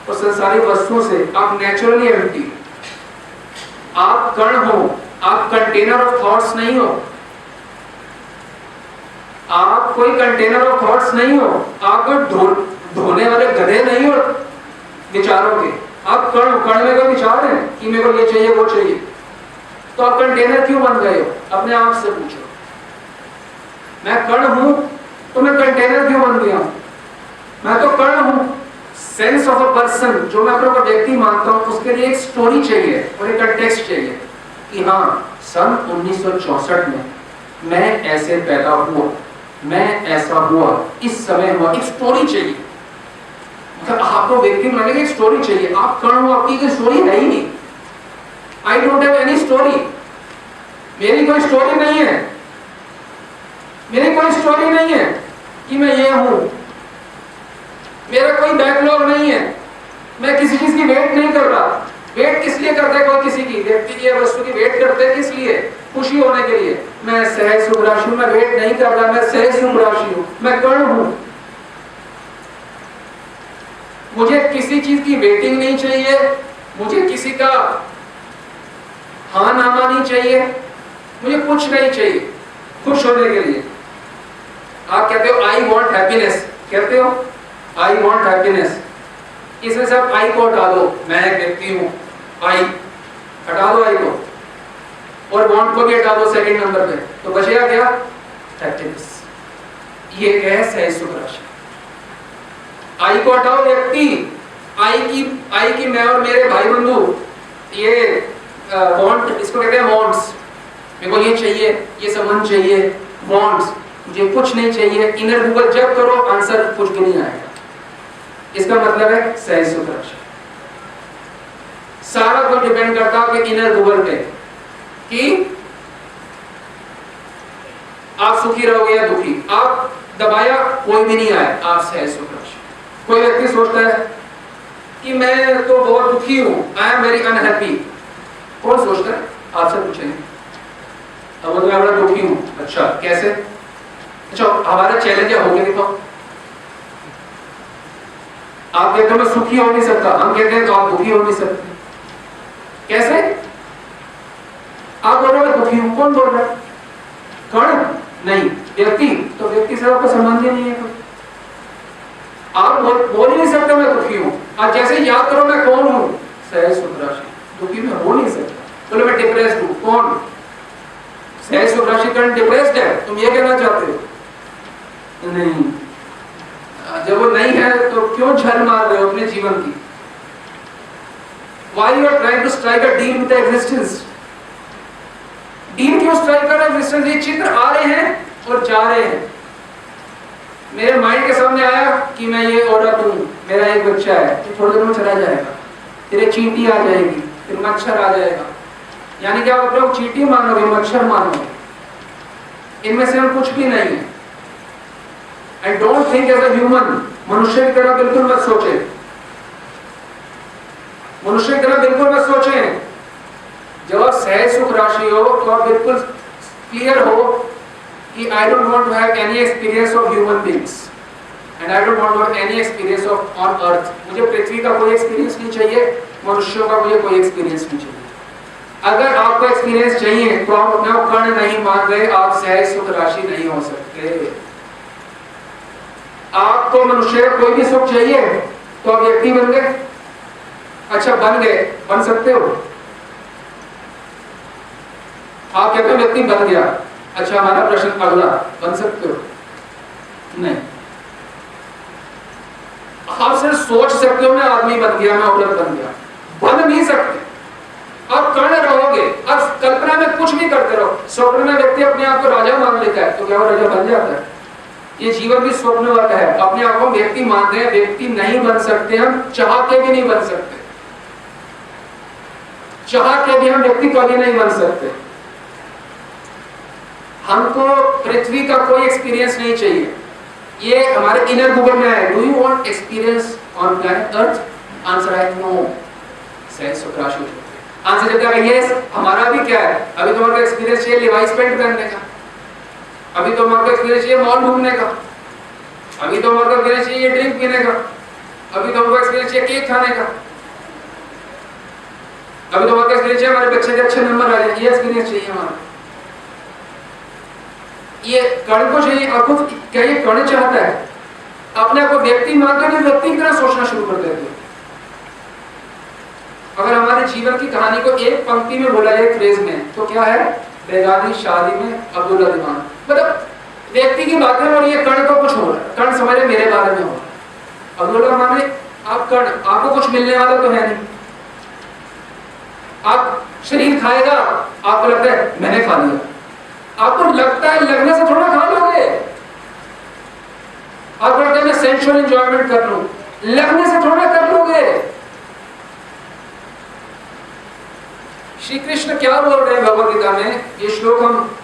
और संसारी वस्तुओं से आप नेचुरली एम्प्टी। आप कण हो, आप कंटेनर ऑफ थॉट्स नहीं हो। आप कोई कंटेनर ऑफ थॉट्स नहीं हो। आप कोई धोने वाले गधे नहीं हो विचारों के। आप कण हो। कण में कोई विचार है कि मेरे को ये चाहिए वो चाहिए, तो आप कंटेनर क्यों बन गए हो? अपने आप से पूछो। मैं कण हूं तो मैं कंटेनर क्यों बन गया हूं? मैं तो कण हूं। सेंस ऑफ अ पर्सन, जो मैं अपने को व्यक्ति मानता हूं, उसके लिए एक स्टोरी चाहिए और एक कंटेक्स्ट चाहिए कि हाँ, सन 1964 में मैं ऐसे पैदा हुआ, मैं ऐसा हुआ, इस समय हुआ। एक स्टोरी चाहिए। मतलब आपको व्यक्ति मानने की एक स्टोरी चाहिए। आप कण हो, आपकी कोई स्टोरी है ही नहीं। आई डोंट हैव एनी स्टोरी। मेरी कोई स्टोरी नहीं है। मेरी कोई स्टोरी नहीं है कि मैं ये हूं। मेरा कोई बैकलॉग नहीं है। मैं किसी चीज की वेट नहीं कर रहा। वेट किस लिए करता है कोई किसी की? व्यक्ति की या वस्तु की वेट करते हैं किस लिए? खुशी होने के लिए। मैं सहज सुख राशि हूं, मैं वेट नहीं कर रहा, मैं सहज सुख राशि हूं, मैं कर्ण हूं। मुझे किसी चीज की वेटिंग नहीं चाहिए, मुझे किसी का हाँ नामा नहीं चाहिए, मुझे कुछ नहीं चाहिए खुश होने के लिए। आप कहते हो आई वॉन्ट हैप्पीनेस, कहते हो आई वॉन्ट हैप्पीनेस। इसमें से आप आई को हटा दो, मैं एक व्यक्ति हूं, आई हटा दो आई को, और वॉन्ट को भी हटा दो सेकंड नंबर पे, तो बचेगा क्या? हैप्पीनेस। ये क्या है? सहज सुख राशि। आई को हटाओ, व्यक्ति, आई की मैं और मेरे भाई बंधु, ये वांट, इसको कहते हैं वांट्स। मेरे को ये चाहिए, ये संबंध चाहिए, वांट्स। मुझे कुछ नहीं चाहिए। इनर गूगल जब करो आंसर कुछ भी नहीं आएगा। इसका मतलब है सहज सुख राशि। सारा कुछ डिपेंड करता है इनर गूगल पे कि आप सुखी रहोगे या दुखी। आप दबाया कोई भी नहीं आए, आप सहज सुख राशि। कोई व्यक्ति सोचता है कि मैं तो बहुत दुखी हूं, आई एम वेरी अनहैप्पी। कौन सोचता है? आपसे पूछेंगे। अब वो तो मैं बड़ा दुखी हूं। अच्छा, कैसे? अच्छा, हमारा चैलेंज हो गया, दिखाओ। आप कहते हो मैं सुखी हो नहीं सकता, हम कहते हैं तो आप दुखी हो नहीं सकते। कैसे? आप बोल रहे हो मैं दुखी हूं, कौन बोल रहा है? कर्ण नहीं, व्यक्ति। तो व्यक्ति से आपका संबंध ही नहीं है। आप बोल ही नहीं सकते मैं दुखी हूं। आप जैसे याद करो मैं कौन हूं? सहज सुख राशि। दुखी में हो नहीं सकता। बोले मैं डिप्रेस्ड हूं, कौन? सहज सुख राशि कर्ण डिप्रेस्ड है, तुम ये कहना चाहते हो? नहीं, जब वो नहीं है तो क्यों झल मार रहे हो अपने जीवन की? Why you are trying to strike a deal with the existence? Deal क्यों स्ट्राइक कर रहे हो एग्जिस्टेंस? ये चित्र आ रहे हैं और जा रहे हैं। मेरे माइंड के सामने आया कि मैं ये औरत हूँ, मेरा एक बच्चा है, तो थोड़ी देर में चला जाएगा, फिर एक चींटी आ जाएगी, फिर मच्छर आ जाएगा। यानी कि आप अपने को चींटी मानोगे, मच्छर मानोगे, इनमें से हम कुछ भी नहीं है। And don't think as a human, मनुष्य की तरह बिल्कुल मत सोचे, मनुष्य की तरह बिल्कुल मत सोचें। जब आप सहज सुख राशि हो तो आप बिल्कुल क्लियर हो कि I don't want to have any experience of human beings and I don't want to have any experience of on earth. मुझे पृथ्वी का कोई एक्सपीरियंस नहीं चाहिए, मनुष्यों का मुझे कोई एक्सपीरियंस नहीं चाहिए। अगर आपको एक्सपीरियंस चाहिए तो आप अपने आप कर्ण नहीं मान रहे, आप सहज सुख राशि नहीं हो सकते। आपको मनुष्य का कोई भी सुख चाहिए तो आप व्यक्ति बन गए। अच्छा, बन गए, बन सकते हो? आप कहते हो व्यक्ति बन गया, अच्छा हमारा प्रश्न अगला, बन सकते हो? नहीं। आप सिर्फ सोच सकते हो मैं आदमी बन गया, मैं औरत बन गया, बन नहीं सकते। आप कर्ण रहोगे, आप कल्पना में कुछ भी करते रहो। स्वप्न में व्यक्ति अपने आप को राजा मान लेता है तो क्या वो राजा बन जाता है? ये जीवन भी स्वप्न वाला है। अपने आप को व्यक्ति मानते हैं, व्यक्ति नहीं बन सकते, हम चाह के भी नहीं बन सकते, चाह के भी हम व्यक्ति कभी नहीं बन सकते। हमको पृथ्वी का कोई एक्सपीरियंस नहीं चाहिए, ये हमारे इनर गूगल में है। Do you want experience on planet earth? Answer है नो। सहज सुख राशि आंसर जब तक यस, हमारा भी क्या है, अभी तो हमारा एक्सपीरियंस चाहिए लिवाइस पेंट पहनने का, अभी तो हमारा एक्सपीरियंस चाहिए मॉल घूमने का, अभी तो हमारा एक्सपीरियंस चाहिए ड्रिंक पीने का, अभी तो हमारा एक्सपीरियंस चाहिए केक खाने का, अभी तो हमारा एक्सपीरियंस चाहिए हमारे बच्चे के अच्छे नंबर आ जाए, ये एक्सपीरियंस चाहिए हमारा। ये कर्ण को चाहिए। आपको क्या ये कर्ण चाहता है? अपने आप को व्यक्ति मानते हो, व्यक्ति की तरह सोचना शुरू कर देते हो। अगर हमारे जीवन की कहानी को एक पंक्ति में बोला जाए, फ्रेज में, तो क्या है? बेगानी शादी में अब्दुल्ला दीवान। मतलब व्यक्ति की बातें हो रही है, कर्ण को कुछ हो रहा है, कर्ण समझ रहे मेरे बारे में हो रहा है। अब्दुल्ला माने आप कर्ण, आपको कुछ मिलने वाला तो है नहीं। आप शरीर खाएगा, आपको लगता है मैंने खा लिया, आपको लगता है लगने से थोड़ा खा लोगे। आपको लगता है मैं सेंसुअल एंजॉयमेंट कर लूं, लगने से थोड़ा कर लोगे। श्री कृष्ण क्या बोल रहे हैं भगवद गीता में? ये श्लोक हम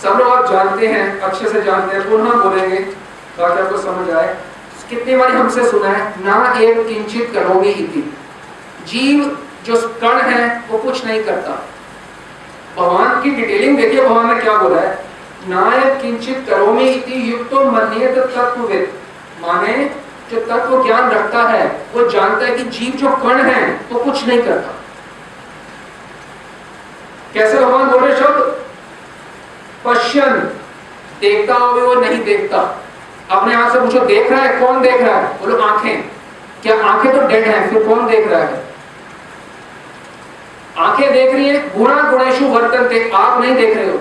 सब लोग आप जानते हैं, अच्छे से जानते हैं, पुनः बोलेंगे ताकि आपको समझ आए। कितनी बार हमसे सुना है, ना एक किंचित करोगे इति। जीव जो कण है वो कुछ नहीं करता। भगवान की डिटेलिंग देखिए, भगवान ने क्या बोला है, नायक किंचित करोमि इति युक्तो मन्येत तत्त्वविद। माने जो तत्व ज्ञान रखता है वो जानता है कि जीव जो कण है वो कुछ नहीं करता। कैसे भगवान बोल रहे शब्द? पश्यन, देखता हो भी वो नहीं देखता। अपने आप से पूछो देख रहा है? कौन देख रहा है? बोलो आंखें। क्या आंखें तो डेड हैं, फिर कौन देख रहा है? आंखें देख रही है, गुणा गुणेषु वर्तन्ते, आप नहीं देख रहे हो।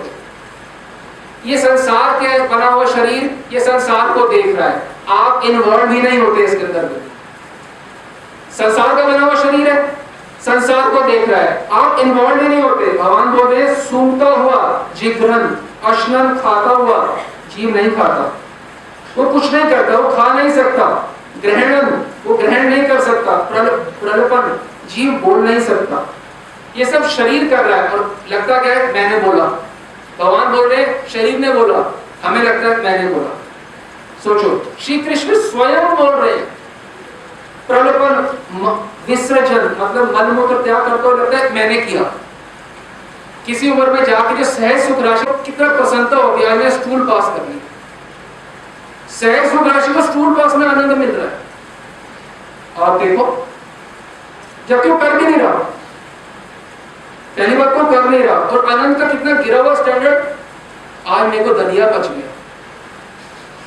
ये संसार के बना हुआ शरीर ये संसार को देख रहा है, आप इन्वॉल्व ही नहीं होते इसके अंदर। संसार का बना हुआ शरीर है, संसार को देख रहा है, आप इन्वॉल्व ही नहीं होते। भगवान बोलते हैं सूंघता हुआ जिघ्रन अश्नन, खाता हुआ जीव नहीं खाता, वो कुछ नहीं करता, वो खा नहीं सकता। ग्रहणन, वो ग्रहण नहीं कर सकता। प्रलपन, जीव बोल नहीं सकता। ये सब शरीर कर रहा है और लगता क्या है मैंने बोला। भगवान बोल रहे शरीर ने बोला, हमें लगता है मैंने बोला। सोचो, श्री कृष्ण स्वयं बोल रहे हैं प्रलपन विसर्जन, मतलब मल मूत्र त्याग करते हुए लगता है मैंने किया। किसी उम्र में जाके जो सहज सुख राशि कितना प्रसन्नता हो गया, मैं स्कूल पास कर ली। सहज सुख राशि को स्कूल पास में आनंद मिल रहा है और देखो जबकि वो कर भी नहीं रहा, पहली बात को कर नहीं रहा, और आनंद का कितना गिरा हुआ स्टैंडर्ड। आज मेरे को दलिया बच गया,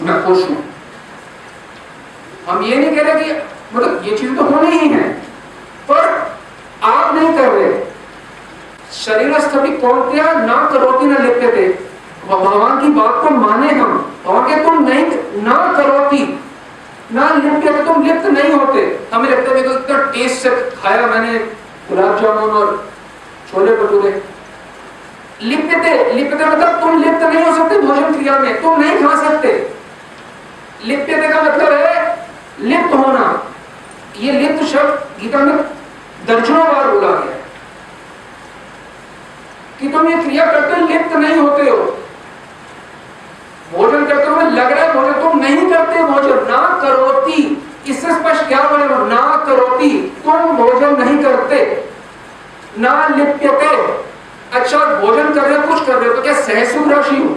मैं खुश हूं। हम ये नहीं कह रहे कि मतलब ये चीज तो होनी ही है, पर आप नहीं कर रहे। शरीरस्थ भी कौन्तेय ना करोति न लिप्यते। भगवान की बात को माने हम, भगवान के तुम नहीं ना करोति ना लिप्यते, तुम लिप्त नहीं होते। हमें लगता है इतना टेस्ट से खाया मैंने गुलाब जामुन और छोले भटूरे। लिप्यते, लिप्यते मतलब तुम लिप्त नहीं हो सकते भोजन क्रिया में, तुम नहीं खा सकते। लिप्यते का मतलब है लिप्त होना। ये लिप्त शब्द गीता में दर्जनों बार बोला गया है कि तुम ये क्रिया करते हो लिप्त नहीं होते हो। भोजन करते हुए लग रहा है भोजन, तुम नहीं करते भोजन। ना करोति, इससे स्पष्ट क्या बोले, ना करोति, तुम भोजन नहीं करते। ना लिप्यते, अच्छा भोजन कर रहे हो, कुछ कर रहे हो तो क्या सहज सुख राशि हो?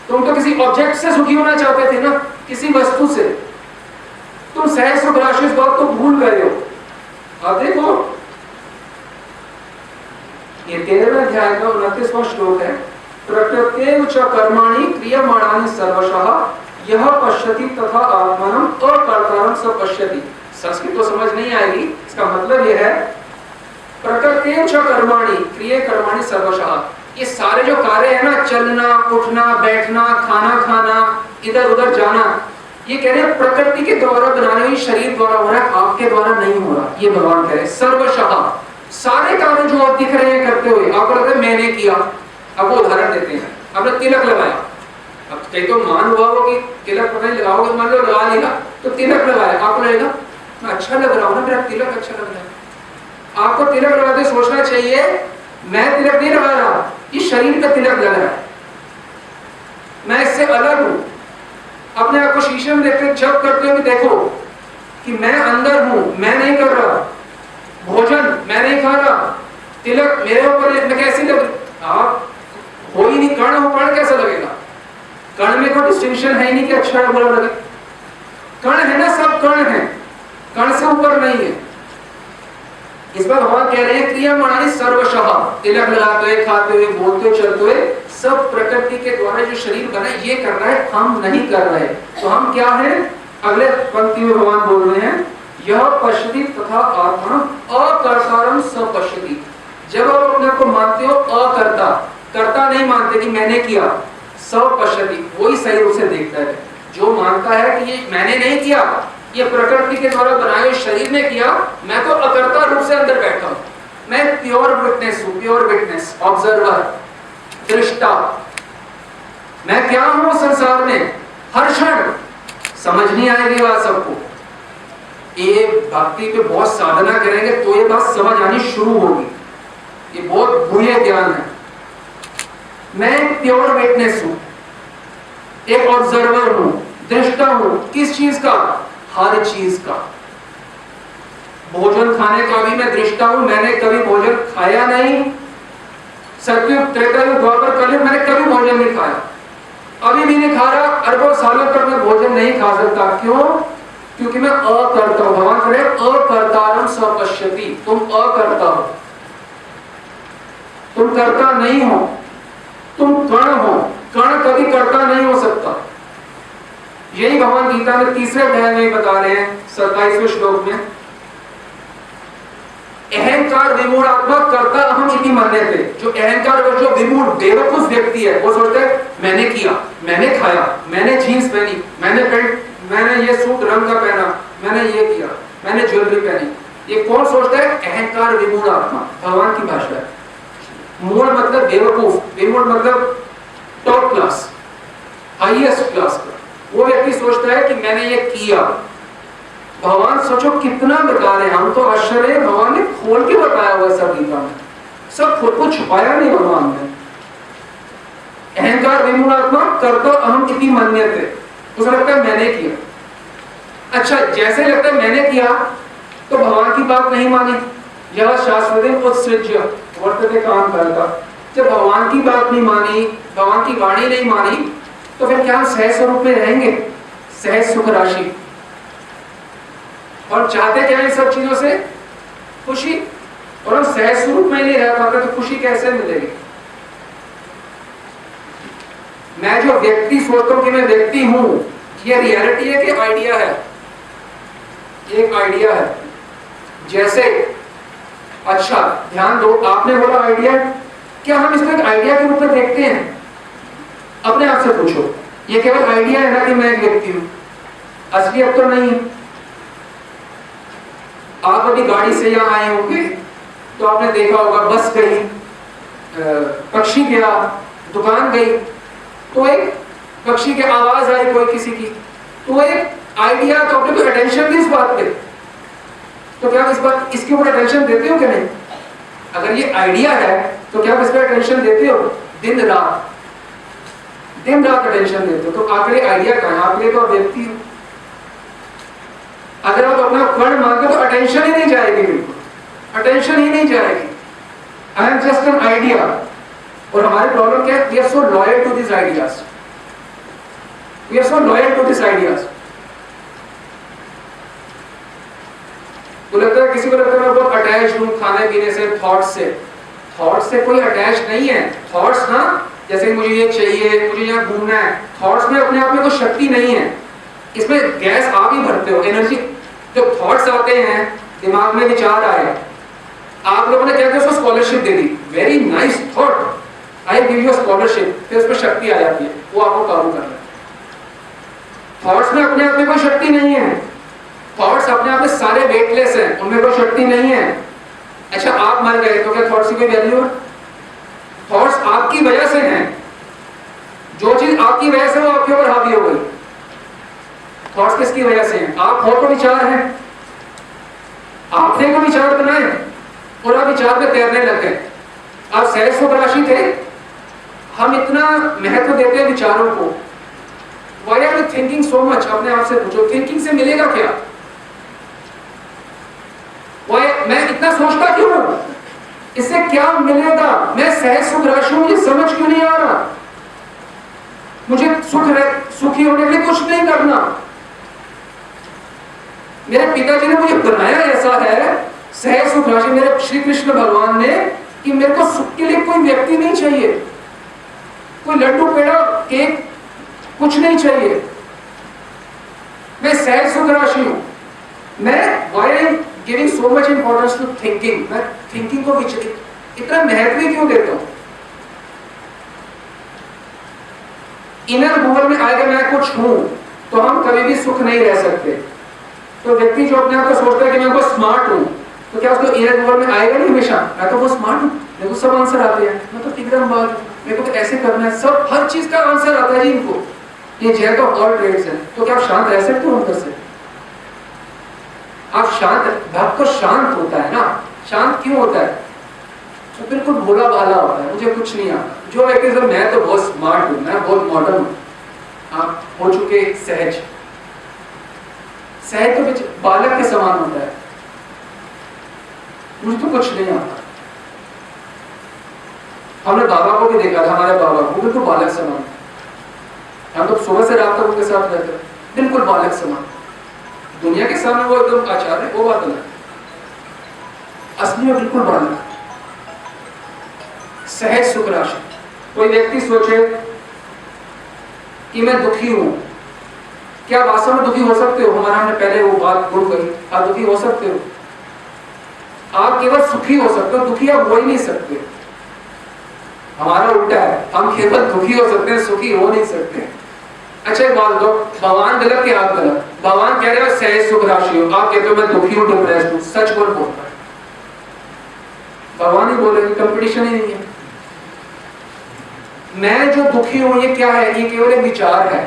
तुम तो किसी ऑब्जेक्ट से सुखी होना चाहते थे ना, किसी वस्तु से। तुम सहज सुख राशि इस बात को भूल गए हो। अब देखो ये 13वें अध्याय का 29वां श्लोक है। प्रकृत्येव च कर्माणि क्रियमाणानि सर्वशः यह पश्यति तथा आत्मनं अकर्तारं स पश्यति। संस्कृत तो समझ नहीं आएगी, इसका मतलब यह है प्रकृत्येव च कर्माणि क्रिय कर्माणि सर्वशः। ये सारे जो कार्य है ना, चलना उठना बैठना खाना खाना इधर उधर जाना, ये कह रहे हैं प्रकृति के द्वारा बनाने हुई शरीर द्वारा हो रहा है, आपके द्वारा नहीं हो रहा। ये भगवान कह रहे हैं सर्वशः। सारे कार्य जो आप दिख रहे हैं करते हुए, आपको लगता है मैंने किया। अब वो उदाहरण देते हैं, आपने तिलक लगाया, अब कहीं तो मान हुआ हो कि तिलक पता नहीं लगाओगे, मान लो लगा लिया तो तिलक लगाया, आपको लगेगा मैं अच्छा लग रहा हूँ ना, मेरा तिलक अच्छा लग रहा है। आपको तिलक लगाते सोचना चाहिए मैं तिलक नहीं लगा रहा, इस शरीर का तिलक लग रहा है, मैं इससे अलग हूं। अपने आप को शीशे में देखते जब करते हुए देखो कि मैं अंदर हूं, मैं नहीं कर रहा, भोजन मैं नहीं खा रहा, तिलक मेरे ऊपर मैं कैसी लग, आप हो ही नहीं, कर्ण हो, कर्ण कैसा लगेगा? कर्ण में कोई डिस्टिंक्शन है ही नहीं कि अच्छा है बुरा लगे। कर्ण है ना, सब कर्ण है, कर्ण से ऊपर नहीं है। इस बार भगवान कह रहे हैं क्रियमाणानि सर्वशः, तिलक लगाते हुए खाते हुए बोलते हुए चलते हुए सब प्रकृति के द्वारा जो शरीर बना है ये कर रहा है, हम नहीं कर रहे। तो हम क्या है? अगले पंक्ति में भगवान बोल रहे हैं यह पश्यति तथा आत्मा अकर्तारं स पश्यति। जब आप अपने को मानते हो अकर्ता, कर्ता नहीं मानते कि मैंने किया, स पश्यति वही सही रूप से देखता है। जो मानता है कि ये मैंने नहीं किया, ये प्रकृति के द्वारा बनाए हुए शरीर ने किया, मैं तो अकर्ता रूप से अंदर बैठा हूं, मैं प्योर विटनेस हूं, प्योर विटनेस, ऑब्जर्वर, दृष्टा। मैं क्या हूं संसार में? हर क्षण समझ नहीं आएगी बात सबको। ये भक्ति पे बहुत साधना करेंगे तो ये बात समझ आनी शुरू होगी। ये बहुत बुरे ज्ञान है। मैं प्योर विटनेस हूं, एक ऑब्जर्वर हूं, दृष्टा हूं। किस चीज का? हर चीज का। भोजन खाने का भी मैं दृष्टा हूं, मैंने कभी भोजन खाया नहीं। सतयुग त्रेतायुग द्वापर कलयुग मैंने कभी भोजन नहीं खाया, अभी भी नहीं खा रहा, अरबों सालों तक मैं भोजन नहीं खा सकता। क्यों? क्योंकि मैं अकर्ता हूं। भगवान कह रहे अकर्तारं स पश्यति, तुम अकर्ता हो, तुम कर्ता नहीं हो, तुम कण हो। कण कभी कर्ता नहीं हो सकता। यही भगवान गीता में 3रे अध्याय में बता रहे हैं 27वें श्लोक में, अहंकार विमूढ़ आत्मा कर्ता अहम इति मन्यते। जो अहंकार और जो विमूढ़ बेवकूफ व्यक्ति है वो सोचता है मैंने किया, मैंने खाया, मैंने जीन्स पहनी, मैंने पैंट, मैंने ये सूट रंग का पहना, मैंने ये किया, मैंने ज्वेलरी पहनी। ये कौन सोचता है? अहंकार विमूढ़ आत्मा, भगवान की भाषा है। मूढ़ मतलब बेवकूफ, विमूढ़ मतलब टॉप क्लास, हाईएस्ट क्लास का। वो व्यक्ति सोचता है कि मैंने ये किया। भगवान सोचो कितना बता रहे हैं, हम तो आश्चर्य, भगवान ने खोल के बताया हुआ सब गीता में, सब खुद को छुपाया नहीं भगवान ने। अहंकार विमूढ़ात्मा कर्ता अहम इति मन्यते, उसे लगता है मैंने किया। अच्छा, जैसे लगता है मैंने किया तो भगवान की बात नहीं मानी। यह शाश्वत उत्सृज्य वर्तते काम करता। जब भगवान की बात नहीं मानी, भगवान की वाणी नहीं मानी, तो फिर क्या हम सहज स्वरूप में रहेंगे? सहज सुख राशि। और चाहते क्या है सब चीजों से? खुशी। और हम सहज स्वरूप में नहीं रह पाते तो खुशी कैसे मिलेगी? मैं जो व्यक्ति सोचता हूं कि मैं व्यक्ति हूं, ये रियलिटी है कि आइडिया है? एक आइडिया है। जैसे अच्छा ध्यान दो, आपने बोला आइडिया, क्या हम इसको एक आइडिया के रूप में देखते हैं? अपने आप से पूछो, ये केवल आइडिया है ना कि मैं एक व्यक्ति हूं, असलियत तो नहीं है। आप अभी गाड़ी से यहां आए होंगे तो आपने देखा होगा बस गई, पक्षी गया, दुकान गई, तो एक पक्षी की आवाज आई कोई किसी की, तो एक आइडिया, तो आपने कोई अटेंशन दी इस बात पे, तो क्या इस बात इसके ऊपर अटेंशन देते हो कि नहीं? अगर ये आइडिया है तो क्या आप इस पर अटेंशन देते हो? दिन रात अटेंशन देते हो। तो आखिरी आइडिया कहां है? आपके तो व्यक्ति हो। अगर आप अपना फंड मांगे तो अटेंशन ही नहीं जाएगी, बिल्कुल अटेंशन ही नहीं जाएगी। I am just an idea. और हमारी प्रॉब्लम क्या है? We are so loyal to this ideas, we are so loyal to this ideas. तो लगता है किसी को लगता है मैं बहुत अटैच हूं खाने पीने से, थॉट्स से कोई अटैच नहीं है। थॉट्स ना, जैसे मुझे ये चाहिए, मुझे यहाँ घूमना है, थॉट्स में अपने आप में कोई शक्ति नहीं है, इसमें गैस आप ही भरते हो, एनर्जी। जब थॉट्स आते हैं, दिमाग में विचार आए, आप लोगों ने क्या किया? उसको scholarship they the, very nice thought, I give you scholarship, फिर उस पर शक्ति आ जाती है, वो आपको काबू करना है। थॉट्स में अपने आप में कोई शक्ति नहीं है, थॉट्स अपने आप में सारे वेटलेस हैं, उनमें कोई शक्ति नहीं है। अच्छा आप मर गए तो क्या थॉट्स की कोई वैल्यू है? थॉट्स आपकी वजह से हैं, जो चीज आपकी वजह से वो आपके ऊपर हावी हो गई। थॉट्स किसकी वजह से हैं? आप हो तो विचार हैं, आपने को विचार बनाए और आप विचार पे तैरने लग गए। आप सहज सुख राशि थे, हम इतना महत्व देते हैं विचारों को। Why are we thinking so much? अपने आप से पूछो, थिंकिंग से मिलेगा क्या? Why मैं इतना सोचता क्यों हूं? इससे क्या मिलेगा? मैं सहज सुख राशि हूं, मुझे समझ क्यों नहीं आ रहा? मुझे सुखी होने के लिए कुछ नहीं करना। मेरे पिताजी ने मुझे बनाया ऐसा है, सहज सुख राशि, मेरे श्री कृष्ण भगवान ने, कि मेरे को सुख के लिए कोई व्यक्ति नहीं चाहिए, कोई लड्डू पेड़ा केक कुछ नहीं चाहिए। मैं सहज सुख राशि हूं। मैं why I am giving so much importance to thinking? मैं थिंकिंग को इतना महत्व क्यों देता हूं? इनर गूगल में आएगा मैं कुछ हूं, तो हम कभी भी सुख नहीं रह सकते। तो व्यक्ति जो अपने आप को सोचता है कि मैं बहुत स्मार्ट हूं, तो क्या उसको इनर गूगल में आएगा नहीं हमेशा? मैं तो बहुत स्मार्ट हूं, मेरे को सब आंसर आते हैं, मैं तो एकदम बात हूं, मेरे को तो ऐसे करना है, सब हर चीज का आंसर आता है जी इनको। ये जैक ऑफ ऑल ट्रेड्स है। तो क्या आप शांत रह सकते हो अंदर से? आप शांत, भक्त तो शांत होता है ना। शांत क्यों होता है? तो बिल्कुल भोला भाला होता है, मुझे कुछ नहीं आता। जो व्यक्ति सर मैं तो बहुत स्मार्ट हूं, मैं बहुत मॉडर्न हूं, आप हो चुके सहज। सहज तो बालक के समान होता है, मुझे तो कुछ नहीं आता। हमने बाबा को भी देखा था, हमारे बाबा को बिल्कुल बालक समान, हम तो सुबह से रात तक उनके साथ रहते हैं, बिल्कुल बालक समान। दुनिया के सामने वो एकदम आचार्य, वो बात अलग, असली में बिल्कुल बालक। सहज सुख राशि। कोई व्यक्ति सोचे कि मैं दुखी हूं, क्या वास्तव में दुखी हो सकते हो? हमारा हमने पहले वो बात भूल गई, आप दुखी हो सकते हो? आप केवल सुखी हो सकते हो, दुखी आप हो ही नहीं सकते। हमारा उल्टा है, हम केवल दुखी हो सकते हैं, सुखी हो नहीं सकते। अच्छा एक बात दो, भगवान गलत के आप गलत? भगवान कह रहे हो सहज सुख राशि हो, आप कहते हो मैं दुखी हूं, डिप्रेस्ड हूं। सच बोल बोलता है भगवान ही बोलेंगे, कंपटीशन ही नहीं है। मैं जो दुखी हूं ये क्या है? ये केवल एक विचार है।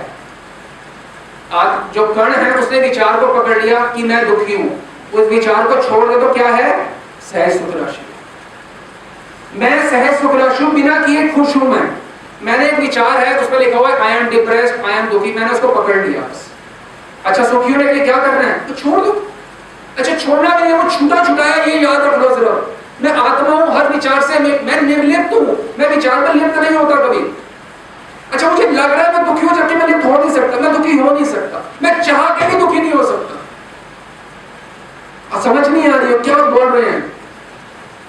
आज जो कर्ण है उसने विचार को पकड़ लिया कि मैं दुखी हूं, उस विचार को छोड़ दे तो क्या है? सहज सुख राशि। मैं सहज सुख राशि हूं, बिना किए खुश हूं। मैंने एक विचार है, उस पर लिखा हुआ है I am depressed, I am दुखी, मैंने उसको पकड़ लिया बस। अच्छा सुखी होने के लिए क्या करना है? तो छोड़ दो। अच्छा छोड़ना नहीं है, वो छूटा छुटाया, ये याद रख लो जरा। मैं आत्मा हूं, हर विचार से मैं निर्लिप्त हूं, मैं विचार में लिप्त नहीं होता कभी। अच्छा मुझे लग रहा है मैं दुखी हो, जबकि मैं लिप्त हो नहीं सकता, मैं दुखी हो नहीं सकता, मैं चाह के भी दुखी नहीं हो सकता। समझ नहीं आ रही है क्या बोल रहे हैं?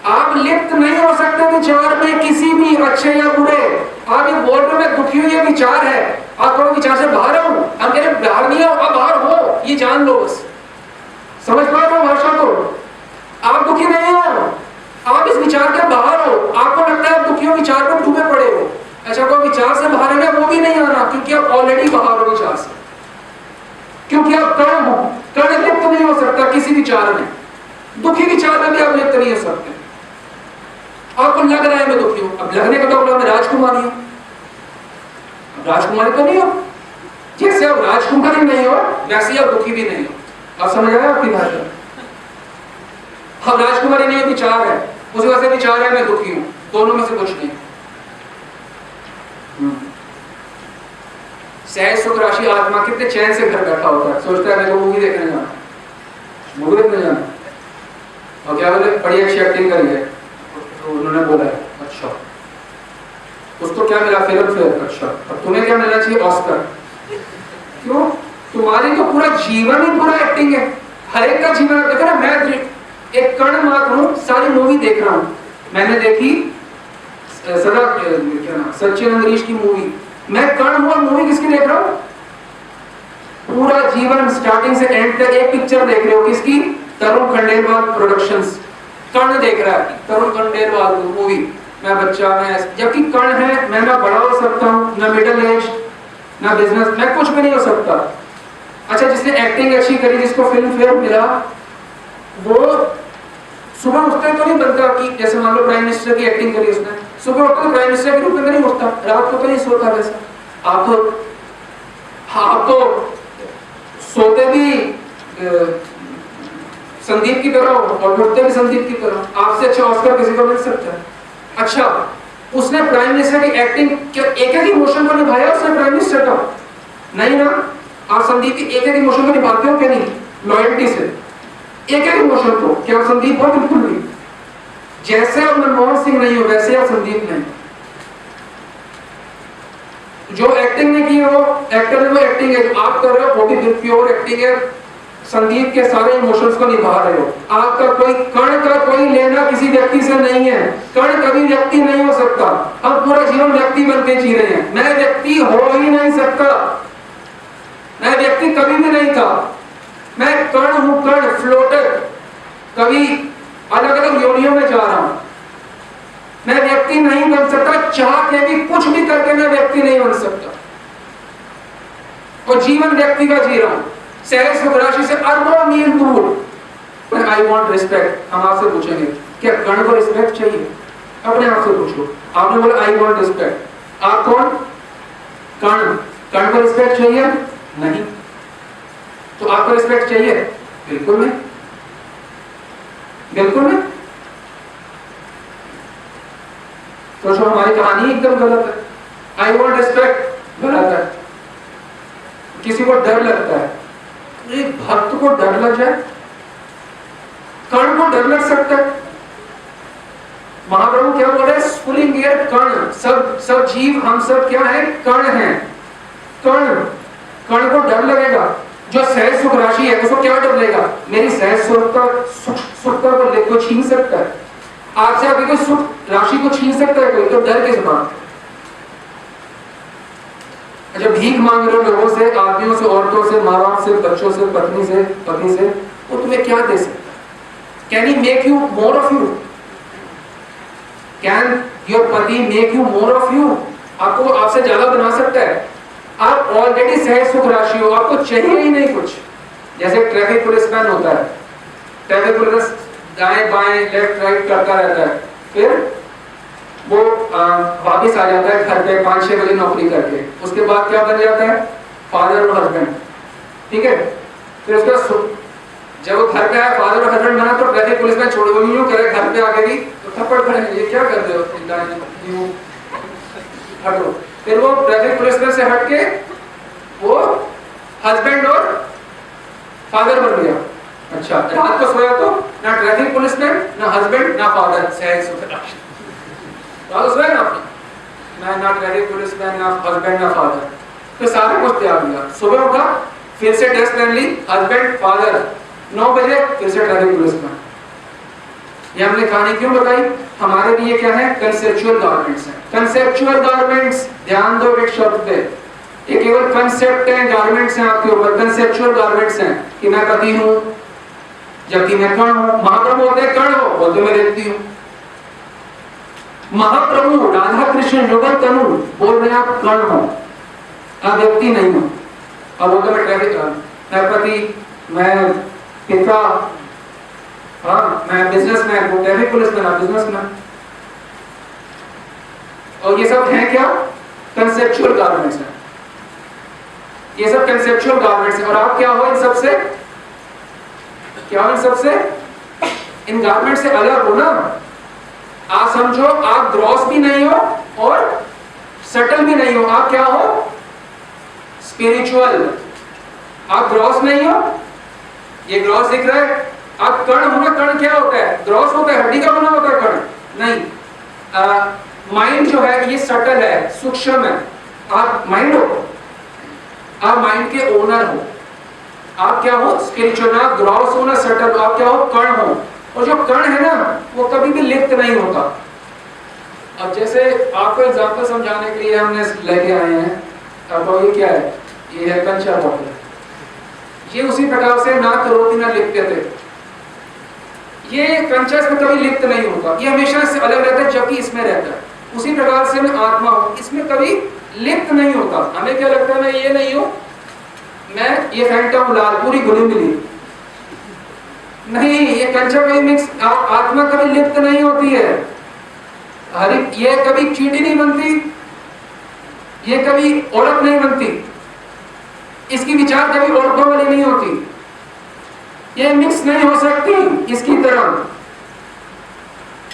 आप लिप्त नहीं हो सकते विचार में, किसी भी अच्छे या बुरे। आप ये बोल रहे हो मैं दुखी हूं, ये विचार है, आप कहो विचार से बाहर हूं, हम कह रहे बाहर नहीं हो, आप बाहर हो, ये जान लो बस। समझ पा रहे हो भाषा को? आप दुखी नहीं हो, दुखी विचार में भी आप लिप्त नहीं हो सकते। आपको लग रहा है मैं दुखी हूं, अब लगने का मतलब मैं राजकुमारी हूं, राजकुमारी तो नहीं हो। जैसे आप राजकुमारी नहीं हो वैसे आप दुखी भी नहीं हो। आप समझ आए आपकी बात? अब राजकुमारी नहीं विचार है, उस वजह से विचार है मैं दुखी हूं, दोनों में से कुछ नहीं। सहज सुख राशि आत्मा कितने चैन से घर बैठा होता है, सोचता है मेरे को मूवी देखने जाना, मूवी देखने जाना, और क्या बोले बड़ी अच्छी एक्टिंग करी है, तो उन्होंने बोला है अच्छा, उसको क्या मिला फिल्म फेयर, अच्छा अब तुम्हें क्या मिलना चाहिए ऑस्कर। क्यों? तुम्हारी तो पूरा जीवन ही पूरा एक्टिंग है, हर एक का जीवन देखो ना। मैं एक कण मात्र हूं, सारी मूवी देख रहा हूं। मैंने देखी सदा क्या नाम सचिन अंग्रीश की मूवी, मैं कण हूं, मूवी किसकी देख रहा हूं? पूरा जीवन स्टार्टिंग से एंड तक एक पिक्चर देख रहे हो, किसकी? तरुण खंडेलवाल प्रोडक्शंस। कर्ण देख रहा है तरुण खंडेलवाल की मूवी, मैं बच्चा, मैं जबकि कर्ण है, मैं ना बड़ा हो सकता हूं, ना मिडिल एज, ना बिजनेस, मैं कुछ भी नहीं हो सकता। अच्छा, जिसने एक्टिंग अच्छी करी, जिसको फिल्म फेयर मिला, वो सुबह उठते तो नहीं बनता कि जैसे मान लो प्राइम मिनिस्टर की एक्टिंग करी उसने, सुबह उठते तो प्राइम मिनिस्टर के रूप में नहीं उठता, रात को तो नहीं सोता वैसा। आप तो सोते भी संदीप की तरह हो और उठते भी संदीप की तरह। आपसे अच्छा ऑस्कर किसी को मिल सकता है? अच्छा, उसने प्राइम मिनिस्टर की एक्टिंग क्या एक एक इमोशन को निभाया उसने प्राइम मिनिस्टर का? नहीं ना। आप संदीप की एक एक इमोशन को निभाते हो क्या? नहीं, लॉयल्टी से एक एक इमोशन को। क्या संदीप हो? बिल्कुल नहीं। जैसे आप मनमोहन सिंह नहीं हो वैसे आप संदीप नहीं। जो एक्टिंग ने की वो एक्टर ने, वो एक्टिंग है। जो आप कर रहे हो वो भी प्योर एक्टिंग है। संदीप के सारे इमोशंस को निभा रहे हो। आपका कोई कण का कोई लेना किसी व्यक्ति से नहीं है। कण कभी व्यक्ति नहीं हो सकता। हम पूरा जीवन व्यक्ति बन के जी रहे हैं। मैं व्यक्ति हो ही नहीं सकता, मैं व्यक्ति कभी भी नहीं था। मैं कण हूं, कण, फ्लोटर। कभी अलग अलग योनियों में जा रहा हूं। मैं व्यक्ति नहीं बन सकता, चाह के भी कुछ भी करके मैं व्यक्ति नहीं बन सकता। और जीवन व्यक्ति का जी रहा हूं, सहज सुख राशि से अरबों मील दूर। I want respect. हम आपसे पूछेंगे क्या कण को रिस्पेक्ट चाहिए? अपने आप से पूछो। आपने बोला आई वॉन्ट रिस्पेक्ट। आप कौन? कण। कण को रिस्पेक्ट चाहिए? नहीं। तो आपको रिस्पेक्ट चाहिए? बिल्कुल नहीं, बिल्कुल नहीं। तो जो हमारी कहानी एकदम गलत है। आई वॉन्ट रिस्पेक्ट गलत है। किसी को डर लगता है, एक भक्त को डर लग जाए, कर्ण को डर लग सकता है। महाप्रभु क्या बोल रहे हैं? स्फुलिंग ईयर कर्ण। सब जीव, हम सब क्या है? कर्ण हैं। कर्ण को डर लगेगा। जो सहज सुख राशि है उसको क्या डर लगेगा? मेरी सहज सुखता को छीन सकता है। आपसे अभी कोई सुख राशि को छीन सकता है कोई? तो डर किस बात? जब भीख मांग रहे हो लोगों से, आदमियों से, औरतों से, माँ बाप से, बच्चों से, पत्नी से, पति से, वो तुम्हें क्या दे सकता है? Can he make you more of you? Can your पति make you more of you? आपको आपसे ज्यादा बना सकता है? आप ऑलरेडी सहज सुख राशि हो, आपको चाहिए ही नहीं कुछ। जैसे ट्रैफिक पुलिसमैन होता है, ट्रैफिक पुलिस दाएं बाएं लेफ्ट राइट करता रहता है, फिर वो वापिस आ जाता है घर पे 5-6 बजे नौकरी करके। उसके बाद क्या बन जाता है? फादर और हस्बैंड। ठीक है, फिर उसका जब वो घर पे आया, फादर और हस्बैंड बना, तो ट्रैफिक पुलिसमैन छोड़ यूं करे घर पे आके भी तो थप्पड़ खड़े, ये क्या करते हो? हटो। फिर वो ट्रैफिक पुलिसमैन से हटके वो हस्बैंड और फादर बन गया। अच्छा, रात को सोया तो ना ट्रैफिक पुलिसमैन, ना हस्बैंड, ना फादर। सहज सुख राशि रात सोया ना आपने, ना ट्रैफिक पुलिसमैन, ना हस्बैंड, ना फादर। तो सारा कुछ त्याग दिया। सुबह उठा, फिर से ड्रेस पहन ली, हस्बैंड फादर। 9 बजे फिर से ट्रैफिक पुलिसमैन। ये हमने कहानी क्यों बताई? हमारे लिए क्या है? कंसेप्चुअल गारमेंट्स हैं। कंसेप्चुअल गारमेंट्स, ध्यान दो एक शब्द पे। ये केवल कंसेप्ट है, गारमेंट्स हैं आपके ऊपर। कंसेप्चुअल गारमेंट्स हैं कि मैं पति हूं जबकि मैं कर्ण हूं। महाप्रभु बोलते हैं कर्ण हो, बोलते मैं व्यक्ति हूं। महाप्रभु राधा कृष्ण युगल तनु बोल रहे हैं आप कर्ण हो, आप व्यक्ति नहीं हो। अब बोलते मैं ट्रैफिक, मैं पति, मैं पिता, हाँ, मैं बिजनेसमैन, वो ट्रैफिक पुलिसमैन, बिजनेसमैन। और ये सब है क्या? कंसेप्चुअल गारमेंट्स हैं। ये सब कंसेप्चुअल गारमेंट्स हैं। और आप क्या हो इन सबसे? क्या हो इन सबसे? इन गारमेंट से अलग हो ना। आप समझो, आप ग्रॉस भी नहीं हो और सटल भी नहीं हो। आप क्या हो? स्पिरिचुअल। आप ग्रॉस नहीं हो, ये ग्रॉस दिख रहा है। आप कण हो ना। कण क्या होता है? ग्रॉस होता है, हड्डी का बना होता है कण नहीं। माइंड जो है ये सटल है, सूक्ष्म है। आप माइंड हो, आप माइंड के ओनर हो। आप क्या हो? स्पिरिचुअल। ना ग्रॉस हो ना सटल हो। आप क्या हो? कण हो। और जो कण है ना वो कभी भी लिप्त नहीं होता। अब जैसे आपको एग्जांपल समझाने के लिए हमने लेके आए हैं। अब ये क्या है? ये है कंचा बॉटल। ये उसी प्रकार से ना करोति ना लिप्यते। ये कंचा इसमें कभी लिप्त नहीं होता, ये हमेशा इससे अलग रहता है जबकि इसमें रहता है। उसी प्रकार से मैं आत्मा हूं, इसमें कभी लिप्त नहीं होता। हमें क्या लगता है मैं ये नहीं हूं, मैं ये फैंटा हूं लाल, पूरी घुली मिली नहीं। ये कंचा कभी मिक्स, आत्मा कभी लिप्त नहीं होती है। हर ये कभी चींटी नहीं बनती, ये कभी औरत नहीं बनती, इसकी विचार कभी औरतों वाली नहीं होती, ये मिक्स नहीं हो सकती इसकी तरह।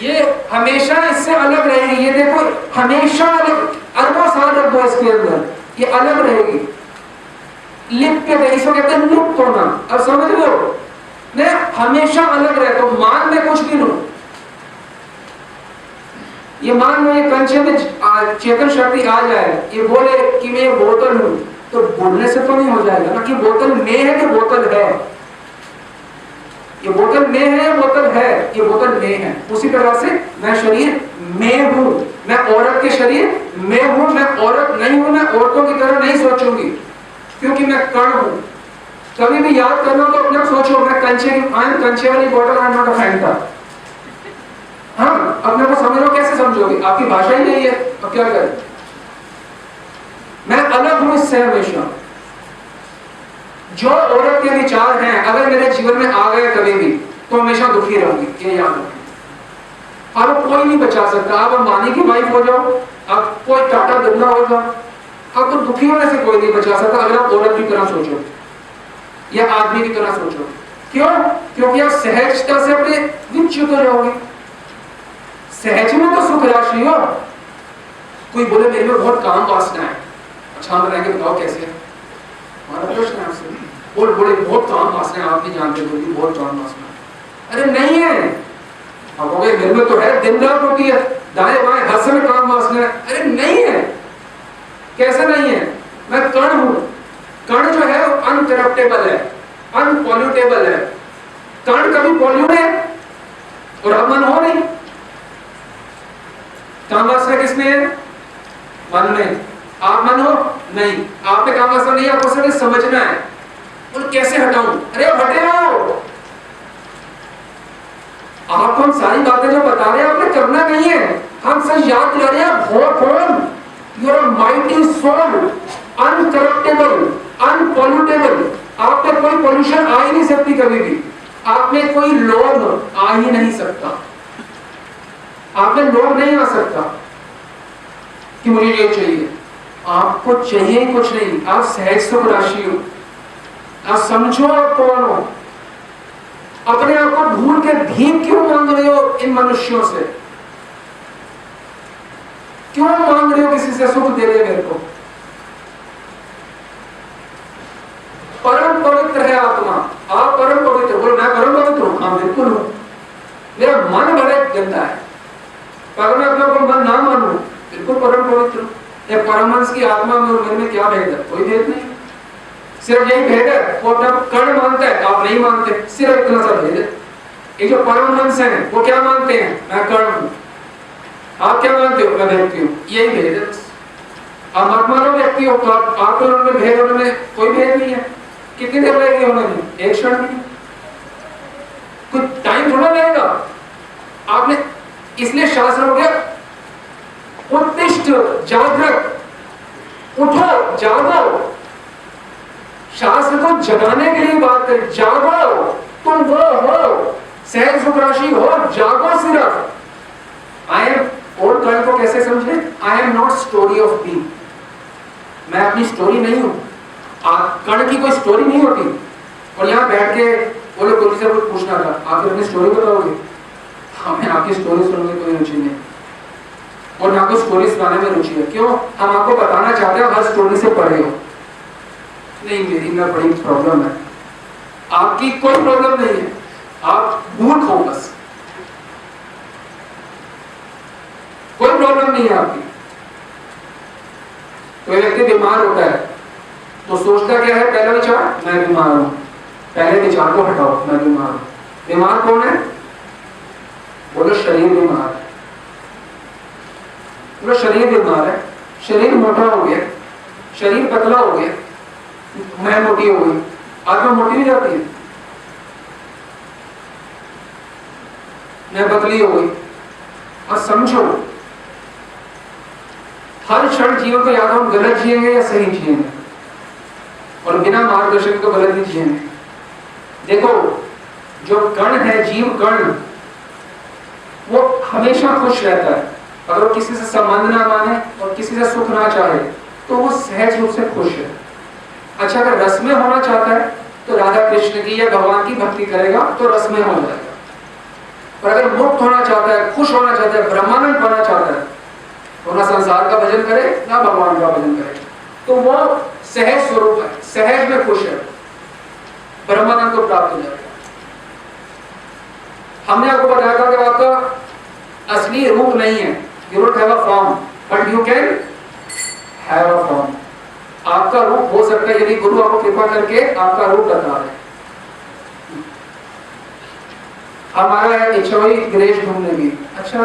ये हमेशा इससे अलग रहेगी। ये देखो हमेशा अलग, अरबों साल रख दो इसके अंदर, ये अलग रहेगी। लिप्त है, इसको कहते हैं लुप्त होना। अब समझ लो, मैं हमेशा अलग रहता हूं, मान में कुछ भी लूं। ये मान लो ये कंचे में चेतन शक्ति आ जाए, ये बोले कि मैं बोतल हूं, तो बोलने से तो नहीं हो जाएगा ना कि बोतल में है कि बोतल है। ये बोतल में है, बोतल है, ये बोतल में है। उसी तरह से मैं शरीर में हूं, मैं औरत के शरीर में हूं। मैं औरत नहीं हूं, मैं औरतों की तरह नहीं सोचूंगी क्योंकि मैं कण हूं। कभी भी याद करना तो अपने सोचो, मैं कंचे की, आई एम कंचे वाली बोतल, आई एम नॉट अ फैंटा। हाँ, अपने को समझो, कैसे समझोगे? आपकी भाषा ही नहीं है, अब क्या करें? मैं अलग हूं इससे हमेशा। जो औरत के विचार हैं अगर मेरे जीवन में आ गए कभी भी, तो हमेशा दुखी रहूंगी, ये याद रखिए। अब कोई नहीं बचा सकता। आप अंबानी की वाइफ हो जाओ, अब कोई टाटा बिरला हो जाओ, अब तो दुखी होने से कोई नहीं बचा सकता अगर आप औरत की तरह सोचो या आदमी की तरह सोचो। क्यों? क्योंकि आप सहजता से अपने विच्युत हो जाओगे। सहज में तो सुख राशि हो। कोई बोले मेरे में बहुत काम वासना है, अच्छा हम रहेंगे, बताओ कैसे? हमारा प्रश्न है आपसे। बोल बोले बहुत काम वासना है, आप नहीं जानते बोली बहुत काम वासना है। अरे नहीं है, आप कहोगे मेरे में तो है, दिन रात होती है, दाएं बाएं हर समय काम वासना है। अरे नहीं है, कैसे नहीं है? मैं कण हूं। कण जो है वो अनकरप्टेबल है, अनपॉल्यूटेबल है। कण कभी पॉल्यूट है और अब मन हो नहीं। काम वासना किसमें है? मन में। आप मन हो नहीं, आप में काम वासना नहीं, आपको सिर्फ समझना है। और कैसे हटाऊं? अरे हटे हो। आपको हम सारी बातें जो बता रहे हैं आपने करना नहीं है, हम सब याद दिला रहे हैं। You are a mighty soul, uncorruptable, unpollutable. आप में कोई पॉल्यूशन आ ही नहीं सकती कभी भी। आप में कोई लोभ आ ही नहीं सकता। आप में लोभ नहीं आ सकता कि मुझे ये चाहिए। आपको चाहिए ही कुछ नहीं, आप सहज सुख राशि हो। आप समझो आप कौन हो। अपने आप को भूल के भीख क्यों मांग रहे हो इन मनुष्यों से? क्यों मांग रहे हो किसी से सुख दे रहे मेरे को? परम पवित्र है आत्मा। आप परम पवित्र, बोलो मैं परम पवित्र हूं। हाँ बिल्कुल हूं। मेरा मन बड़ा गंदा है, पर मैं अपने को मन ना मानूं, बिल्कुल परम पवित्र हूं। या परमहंस की आत्मा में और मेरे में क्या भेद है? कोई भेद नहीं। सिर्फ यही भेद है, वो अपना कर्ण मानता है, आप नहीं मानते, सिर्फ इतना सा भेद है। ये जो परमहंस हैं वो क्या मानते हैं? मैं कर्ण हूं। आप क्या मानते हो? मैं व्यक्ति हूं। यही भेद है। आप मत मानो व्यक्ति हो तो आपको उनमें भेद होने में कोई भेद नहीं है। कितनी देर लगेगी होने में? एक क्षण में। कुछ टाइम थोड़ा लगेगा। आपने इसलिए शास्त्र हो गया उत्तिष्ठ जागृत, उठो जागो। शास्त्र को जगाने के लिए बात करें, जागो, तुम वो हो सहज सुख राशि हो, जागो सिर्फ। आई एम और कर्ण को कैसे समझे? I am not story of be, मैं अपनी स्टोरी नहीं हूं। कर्ण की कोई स्टोरी नहीं होती। और यहां बैठ के बोले कोई से कुछ पूछना था, आप अपनी स्टोरी बताओगे? हमें आपकी स्टोरी सुनने में कोई रुचि नहीं, और ना कोई स्टोरी सुनाने में रुचि है। क्यों? हम आपको बताना चाहते हैं हर स्टोरी से पढ़े हो। नहीं, मेरी में बड़ी प्रॉब्लम है। आपकी कोई प्रॉब्लम नहीं है, आप मूर्ख हो बस, कोई प्रॉब्लम नहीं है आपकी। कोई व्यक्ति बीमार होता है तो सोचता क्या है? पहला विचार, मैं बीमार हूं। पहले विचार को हटाओ, मैं बीमार हूं। बीमार कौन है? बोलो शरीर बीमार है। बोलो शरीर बीमार है। शरीर मोटा हो गया, शरीर पतला हो गया, मैं मोटी हो गई। आत्मा मोटी नहीं जाती है, मैं पतली हो गई। और समझो हर क्षण जीवन को या तो हम गलत जिएंगे या सही जिएंगे, और बिना मार्गदर्शन को गलत ही जिएंगे। देखो जो कण है, जीव कण, वो हमेशा खुश रहता है। अगर वो किसी से संबंध ना माने और किसी से सुख ना चाहे तो वो सहज रूप से खुश है। अच्छा, अगर रस में होना चाहता है तो राधा कृष्ण की या भगवान की भक्ति करेगा तो रस में हो जाएगा। और अगर मुक्त होना चाहता है, खुश होना चाहता है, ब्रह्मानंद पाना चाहता है तो ना संसार का भजन करे ना भगवान का भजन करे, तो वो सहज स्वरूप है, सहज में खुश है, ब्रह्मानंद को प्राप्त हो जाएगा। हमने आपको बताया था कि आपका असली रूप नहीं है, you don't have a form but you can have a form. आपका रूप हो सकता है यदि गुरु आपको कृपा करके आपका रूप बता रहे। हमारा इच्छा हुई विदेश घूमने की। अच्छा,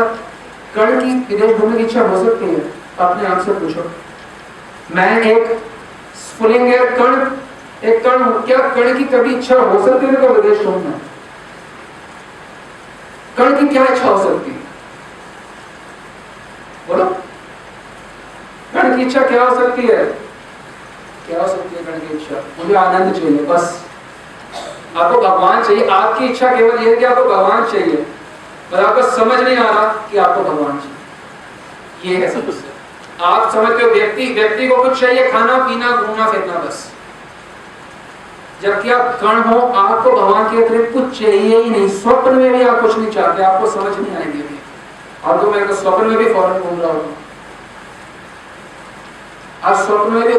कर्ण की विदेश घूमने की इच्छा हो सकती है? अपने आप से पूछो। मैं एक स्फुलिंग है, कर्ण एक कर्ण हूं, क्या कर्ण की कभी इच्छा हो सकती है तो विदेश घूमना? कर्ण की क्या इच्छा हो सकती है? बोलो, कर्ण की इच्छा क्या हो सकती है? क्या हो सकती है कर्ण की इच्छा? मुझे आनंद चाहिए, बस। आपको भगवान चाहिए। आपकी इच्छा केवल यह है कि आपको भगवान चाहिए, पर आपको समझ नहीं आ रहा कि आपको भगवान चाहिए। ये है सब कुछ। आप समझते हो व्यक्ति को कुछ चाहिए, खाना पीना घूमना फिरना, बस। जबकि आप कर्ण हो, आपको भगवान के अतिरिक्त कुछ चाहिए ही नहीं। स्वप्न में भी आप कुछ नहीं चाहते, आपको समझ नहीं आएंगे भी। और तो मैं तो स्वप्न में भी फौरन घूम रहा हूँ। आप स्वप्न में भी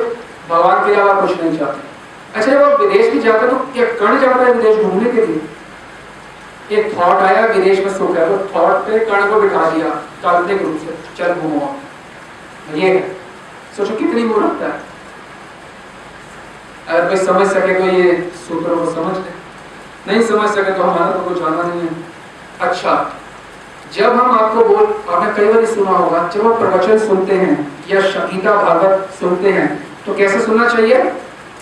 भगवान के अलावा कुछ नहीं चाहते। अच्छा, जब आप विदेश भी जाते तो क्या कर्ण जाता है विदेश घूमने के लिए? एक थॉट आया विदेश में सुख है, तो थॉट पे कर्ण को बिठा दिया काल्पनिक रूप से, चल घूमो। ये है, सोचो कितनी मूर्खता है। अगर कोई समझ सके तो ये सूत्रों को समझ ले, नहीं समझ सके तो हमारा तो कुछ जाना नहीं है। अच्छा, जब हम आपको आपने कई बार सुना होगा, जब आप प्रवचन सुनते हैं या गीता भागवत सुनते हैं तो कैसे सुनना चाहिए?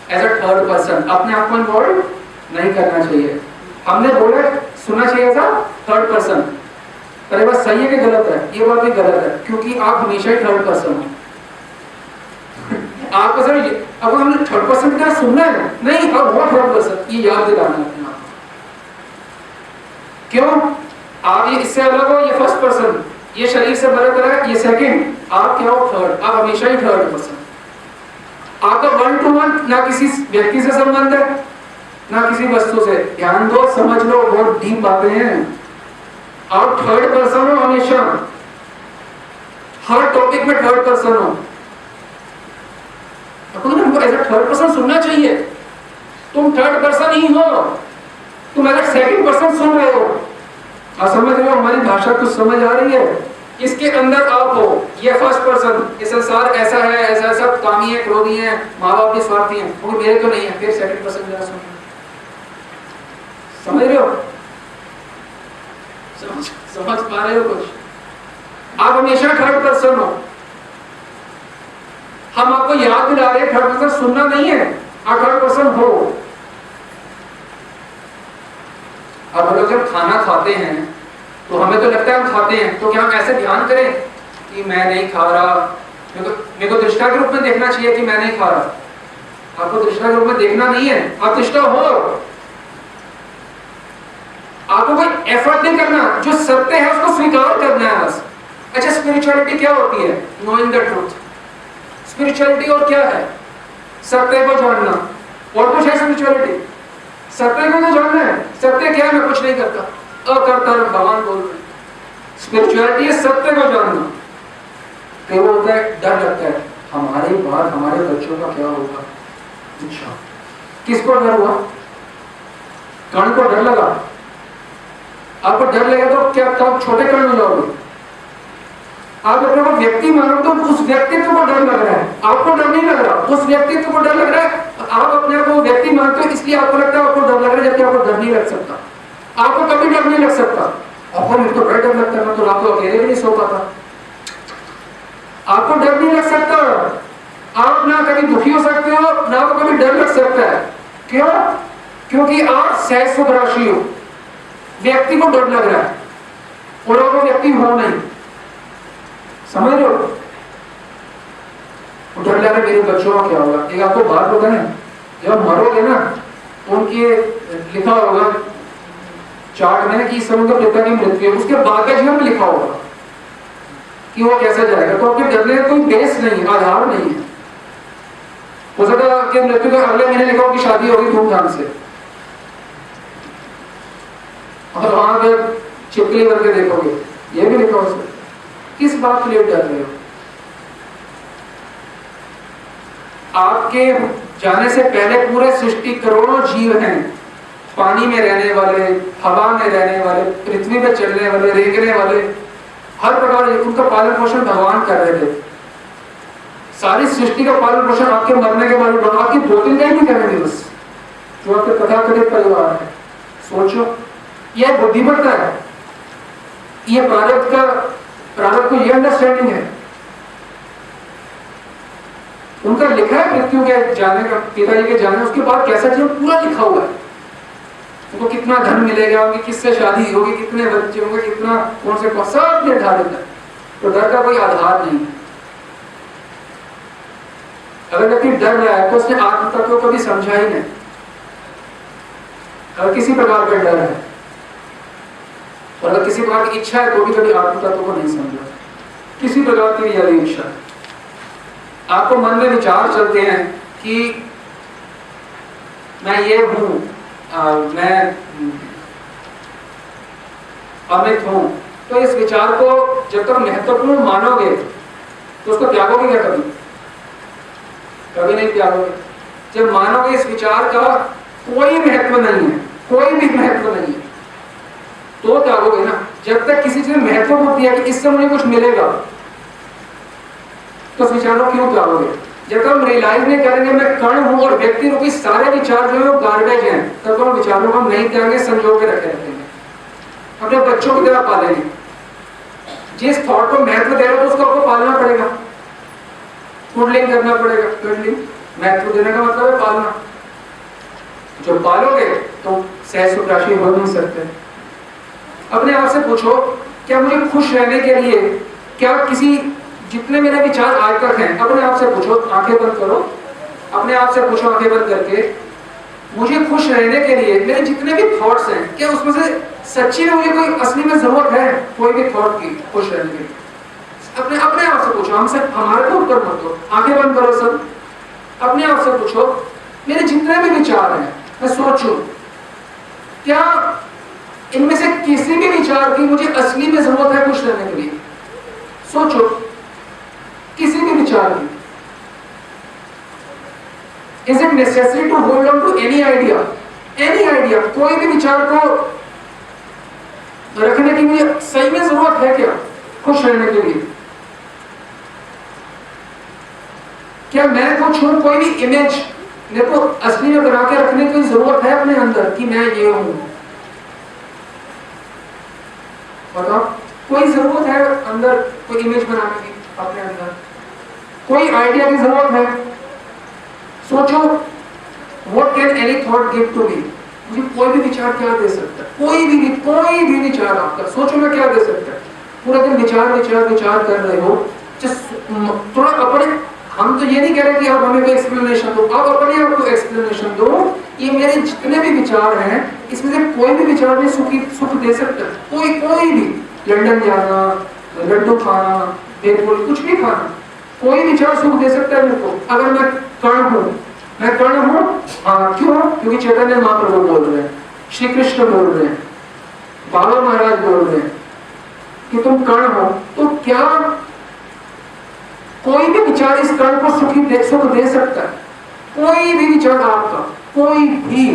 एज अ थर्ड पर्सन, अपने आप को इन्वॉल्व नहीं करना चाहिए। हमने बोला सुनना चाहिए था थर्ड पर्सन, पर ये बात सही है कि गलत है? ये बात भी गलत है, क्योंकि आप हमेशा ही थर्ड पर्सन हो। आपको सर अब हमने थर्ड पर्सन क्या सुनना है? नहीं, अब वो थर्ड पर्सन, ये याद दिलाना है अपने आप। क्यों? आप ये इससे अलग हो, ये फर्स्ट पर्सन, ये शरीर से अलग है, ये सेकंड, आप क्या हो? थर्ड। आप हमेशा ही थर्ड पर्सन। आपका 1 to 1 ना किसी व्यक्ति से संबंध है ना किसी वस्तु से। ध्यान दो, समझ लो, बहुत डीप बातें हैं। आप थर्ड पर्सन हो हमेशा, हर टॉपिक में थर्ड पर्सन हो। हमको एज अ थर्ड पर्सन सुनना चाहिए। तुम थर्ड पर्सन ही हो, तुम एज अ सेकंड पर्सन सुन रहे हो। आप समझ रहे हो हमारी भाषा कुछ समझ आ रही है? इसके अंदर आप हो, ये फर्स्ट पर्सन, ये संसार ऐसा है, ऐसा सब कामी है, क्रोधी है, माँ बाप भी स्वार्थी हैं, वो मेरे तो नहीं है। फिर सेकंड पर्सन जरा सुनो, समझ रहे हो? समझ पा रहे हो कुछ? आप हमेशा थर्ड पर्सन हो। हम आपको याद दिला रहे हैं थर्ड पर्सन सुनना नहीं है, आप थर्ड पर्सन हो। अब हम लोग जब खाना खाते हैं तो हमें तो लगता है हम खाते हैं, तो क्या हम ऐसे ध्यान करें कि मैं नहीं खा रहा? मेरे को दृष्टा के रूप में देखना चाहिए कि मैं नहीं खा रहा। आपको दृष्टा के रूप में देखना नहीं है, आप दृष्टा हो। आपको कोई एफर्ट नहीं करना, जो सत्य है उसको स्वीकार करना है बस। अच्छा, स्पिरिचुअलिटी क्या होती है? Knowing the truth. स्पिरिचुअलिटी और क्या है? सत्य को जानना। और कुछ है स्पिरिचुअलिटी? सत्य को तो जानना है। सत्य क्या है? मैं कुछ नहीं करता, अकर्ता भगवान बोल रहे। स्पिरिचुअलिटी है सत्य को जानना। कई बार होता है डर लगता है, हमारे बाद हमारे बच्चों का क्या होगा। अच्छा, किसको डर हुआ? कर्ण को डर लगा? आपको डर लगा तो क्या तब छोटे कर्ण हो जाओगे? आप अपने को व्यक्ति मानो तो उस व्यक्तित्व को डर लग रहा है, आपको डर नहीं लग रहा, उस व्यक्तित्व को डर लग रहा है। आप अपने को व्यक्ति मानते हो इसलिए आपको लगता है आपको डर लग रहा है, जबकि आपको डर नहीं लग सकता। आपको कभी डर नहीं लग सकता। आपको मेरे तो डर लगता है, मैं तो रात को अकेले भी नहीं सो पाता। आपको डर नहीं लग सकता। आप ना कभी दुखी हो सकते हो, ना आपको कभी डर लग सकता है। क्यों? क्योंकि आप सहज सुखराशि हो। व्यक्ति को डर लग रहा है और आप व्यक्ति हो नहीं। समझ रहे हो? डर लग रहा है मेरे बच्चों का क्या होगा। एक आपको बात होगा ना, जब मरोगे ना उनके लिखा होगा चार्ट में कि इस समय तो पिता की मृत्यु, उसके बाद का जीवन में लिखा होगा कि वो कैसे जाएगा। तो आपके डरने का कोई बेस नहीं है, आधार नहीं है। हो सकता है कि मृत्यु का अगले महीने लिखा हो कि शादी होगी धूमधाम से, और वहां पर चिपकली करके देखोगे ये भी लिखा हो सकता। किस बात के लिए डर रहे हो? आपके जाने से पहले पूरे सृष्टि करोड़ों जीव हैं, पानी में रहने वाले, हवा में रहने वाले, पृथ्वी पर चलने वाले, रेंगने वाले, हर प्रकार उनका पालन पोषण भगवान कर रहे थे। सारी सृष्टि का पालन पोषण आपके मरने के बाद आपकी 2-3 दिन नहीं करेंगे बस, जो आपके तथाकथित परिवार है। सोचो, यह बुद्धिमत्ता है, यह प्रारब्ध को यह अंडरस्टैंडिंग है। उनका लिखा है मृत्यु के जाने का, पिताजी के जाने उसके बाद कैसा जीवन पूरा लिखा हुआ है। उनको कितना धन मिलेगा, उनकी किससे शादी होगी, कितने बच्चे होंगे, कितना कौन से सब निर्धारित है। तो डर का कोई आधार नहीं। अगर व्यक्ति डर रहा है तो उसने आत्म तत्व को कभी समझा ही नहीं। अगर किसी प्रकार का डर है और अगर किसी प्रकार की इच्छा है तो भी कभी आत्म तत्व को नहीं समझा। किसी प्रकार की यदि इच्छा, आपको मन में विचार चलते हैं कि मैं ये हूं, मैं अमित हूं, तो इस विचार को जब तक महत्वपूर्ण मानोगे तो उसको त्यागोगे क्या? कभी नहीं त्यागोगे। जब मानोगे इस विचार का कोई महत्व नहीं है, कोई भी महत्व नहीं है, तो त्यागोगे ना। जब तक किसी चीज में महत्व होती है कि इससे मुझे कुछ मिलेगा, तो उस विचार को क्यों त्यागोगे? जब तक हम रियलाइज नहीं करेंगे मैं कण हूं और व्यक्ति रूपी सारे विचार जो है वो गार्बेज हैं, तब हम विचारों को हम नहीं त्यागेंगे, संजो के रखे रहेंगे, अपने बच्चों की तरह पालेंगे। जिस थॉट को महत्व दे रहे हो तो उसको आपको पालना पड़ेगा, कुंडलिंग करना पड़ेगा। कुंडलिंग महत्व देने का मतलब है पालना। जो पालोगे तो सहज सुख राशि हो नहीं सकते। अपने आप से पूछो, क्या मुझे खुश रहने के लिए, क्या किसी जितने मेरे विचार आज तक हैं, अपने आप से पूछो, आंखें बंद करो, अपने आप से पूछो आंखें बंद करके, मुझे खुश रहने के लिए मेरे जितने भी थॉट्स हैं, क्या उसमें से सच्ची में मुझे कोई असली में जरूरत है कोई भी थॉट की खुश रहने के लिए? अपने आप से पूछो, हमसे हमारे को उत्तर मत दो, आंखें बंद करो सब, अपने आप से पूछो मेरे जितने भी विचार हैं, मैं सोचूं क्या इनमें से किसी भी विचार की मुझे असली में जरूरत है खुश रहने के लिए? सोचो किसी भी विचार की। Is it necessary to hold on to any idea? Any idea, कोई भी विचार को रखने की मुझे सही में जरूरत है क्या खुश रहने के लिए? क्या मैं कुछ हूं, कोई भी इमेज मेरे को असली में बना के रखने की जरूरत है अपने अंदर कि मैं ये हूं? बताओ, कोई जरूरत है अंदर कोई इमेज बनाने की अपने अंदर? कोई आइडिया की जरूरत है? सोचो, what can any thought give to me? मुझे कोई भी विचार क्या दे सकता है? कोई भी विचार आपका, सोचो मैं क्या दे सकता है? पूरा दिन विचार कर रहे हो, थोड़ा अपने हम तो ये नहीं कह रहे कि आप हमें कोई एक्सप्लेनेशन दो, आप अपने आप को एक्सप्लेनेशन दो। ये मेरे जितने भी विचार हैं, इसमें से कोई भी विचार में सुख दे सकता है, कोई भी। लंदन जाना, लड्डू खाना, बिल्कुल कुछ भी खाना, कोई विचार सुख दे सकता है मेरे को, अगर मैं कर्ण हूँ। मैं कर्ण हूँ, हाँ क्यों? क्योंकि चैतन्य महाप्रभु बोल रहे हैं, श्री कृष्ण बोल रहे हैं, बाबा महाराज बोल रहे हैं कि तुम कर्ण हो। तो क्या कोई भी विचार इस कर्ण को सुख दे सकता है? कोई भी विचार आपका, कोई भी।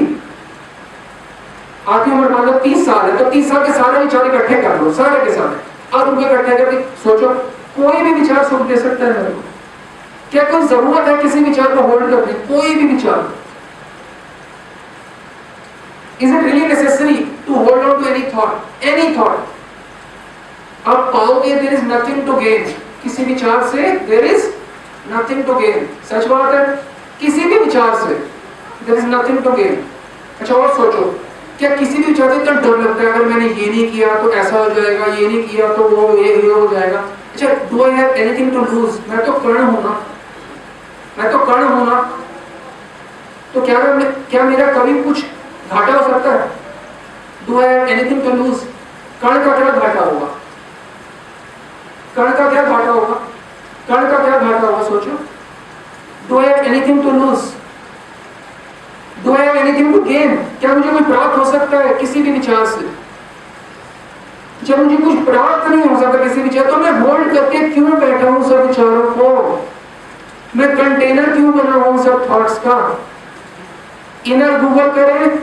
आपकी उम्र मान लो 30 साल है, तो 30 साल के सारे विचार इकट्ठे कर लो, सारे के सारे। अब उनको इकट्ठे करके सोचो, कोई भी विचार सुख दे सकता है मेरे को? क्या कोई जरूरत है किसी विचार को होल्ड करने? कोई भी विचार। Is it really necessary to hold on to any thought? Any thought? आप पाओगे there is nothing to gain. किसी विचार से there is nothing to gain. सच बात है, किसी भी विचार से there is nothing to gain. अच्छा और सोचो, क्या किसी भी विचार से इतना डर लगता है अगर मैंने ये नहीं किया तो ऐसा हो जाएगा, ये नहीं किया तो वो ये हो जाएगा? अच्छा, do I have anything to lose? मैं तो कर्ण हूं ना, मैं तो कर्ण हूं ना, तो क्या मेरा कभी कुछ घाटा हो सकता है? Do I have anything to lose? कर्ण का क्या घाटा होगा? कर्ण का क्या घाटा होगा? कर्ण का क्या घाटा होगा? सोचो। Do I have anything to lose? Do I have anything to gain? क्या मुझे कोई प्राप्त हो सकता है किसी भी विचार से? जब मुझे कुछ प्राप्त नहीं हो सकता किसी विचार, तो मैं होल्ड करके क्यों बैठा हूं सब विचारों को? मैं कंटेनर क्यों बना हूं सब थॉट्स का? इनर गूगल करें।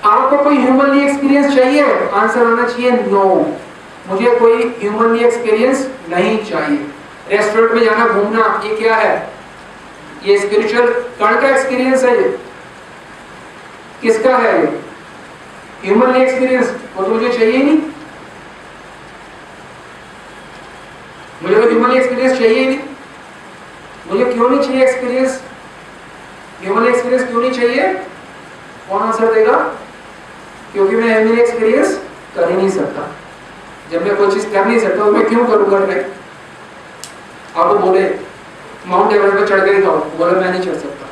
आपको कोई ह्यूमनली एक्सपीरियंस चाहिए? आंसर आना चाहिए नो, मुझे कोई ह्यूमनली एक्सपीरियंस नहीं चाहिए। रेस्टोरेंट में जाना, घूमना, ये क्या है? ये स्पिरिचुअल कर्ण का एक्सपीरियंस है। ये किसका है? ये ह्यूमनली एक्सपीरियंस वो तो मुझे चाहिए नहीं। मुझे तो ह्यूमनली एक्सपीरियंस चाहिए ही नहीं। मुझे क्यों नहीं चाहिए एक्सपीरियंस? ह्यूमनली एक्सपीरियंस क्यों नहीं चाहिए? कौन आंसर देगा? क्योंकि मैं ह्यूमनली एक्सपीरियंस कर ही नहीं सकता। जब मैं कोई चीज कर नहीं सकता तो मैं क्यों करूंगा ट्राई? आपको बोले माउंट एवरेस्ट पर चढ़ के दिखाओ, बोले मैं नहीं चढ़ सकता,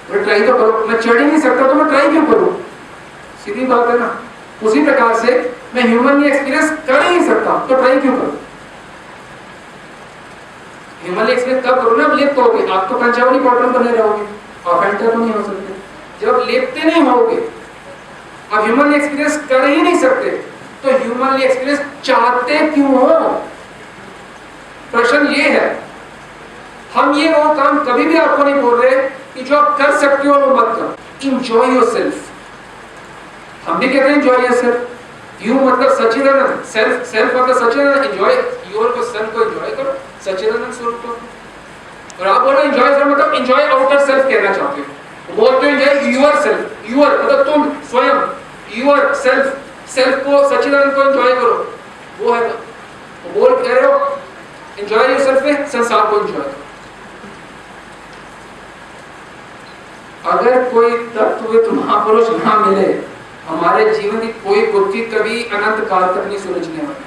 तो ट्राई तो करो। मैं चढ़ ही नहीं सकता तो मैं ट्राई क्यों करूं? सीधी बात है ना। उसी प्रकार से मैं ह्यूमनली एक्सपीरियंस कर ही नहीं सकता तो ट्राई क्यों करूं? ह्यूमनली एक्सपीरियंस तब करो ना लिप्त होगे। आप तो पंचावनी बॉटल बने रहोगे, आप एंटर तो नहीं हो सकते जब लिप्त नहीं होगे। आप ह्यूमनली एक्सपीरियंस कर ही नहीं सकते तो ह्यूमनली एक्सपीरियंस चाहते क्यों हो? प्रश्न ये है। हम ये वो काम कभी भी आपको नहीं बोल रहे कि जो आप कर सकते हो वो मत करो। Enjoy yourself. हम भी कहते हैं एंजॉय योरसेल्फ। यू मतलब सच्चिदानंद, सेल्फ मतलब सच्चिदानंद। एंजॉय योर को, सेल्फ को एंजॉय करो, सच्चिदानंद स्वरूप को। और आप बोलो एंजॉय मतलब एंजॉय आउटर सेल्फ कहना चाहते हो। बोलते हो एंजॉय यूर सेल्फ। यूर मतलब तुम स्वयं, यूर सेल्फ, सेल्फ को, सच्चिदानंद को एंजॉय करो, वो है। तो बोल कह रहे हो एंजॉय योरसेल्फ में संसार को एंजॉय करो। अगर कोई तत्वविद महापुरुष ना मिले, हमारे जीवन की कोई बुद्धि कभी अनंत काल तक नहीं सुलझने वाली।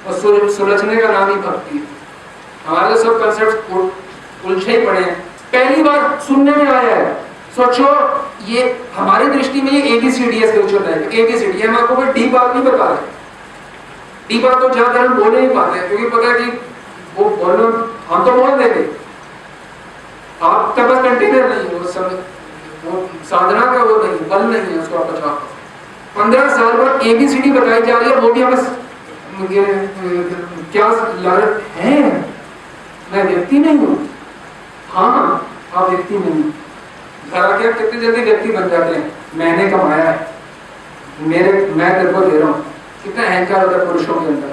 और सुलझने का नाम ही भक्ति है। हमारे सब कंसेप्ट उलझे ही पड़े हैं। पहली बार सुनने में आया है। सोचो, ये हमारी दृष्टि में ये ABCD है स्पिरिचुअल लाइफ। ABCD ये हम आपको कोई डीप बात नहीं बता रहे। डीप बात तो ज्यादा हम बोल नहीं पाते हैं क्योंकि पता है कि वो बोलो, हम तो बोल देंगे, आपका बस कंटेनर नहीं है, वो सब वो साधना का वो नहीं, बल नहीं है उसको आप बचा। 15 साल बाद ABCD बताई जा रही है, वो भी हम क्या है? मैं व्यक्ति नहीं हूँ। हाँ, आप व्यक्ति नहीं। घर आके कितनी जल्दी व्यक्ति बन जाते हैं। मैंने कमाया है, मैं तेरे को दे रहा हूँ। कितना अहंकार होता है पुरुषों के अंदर।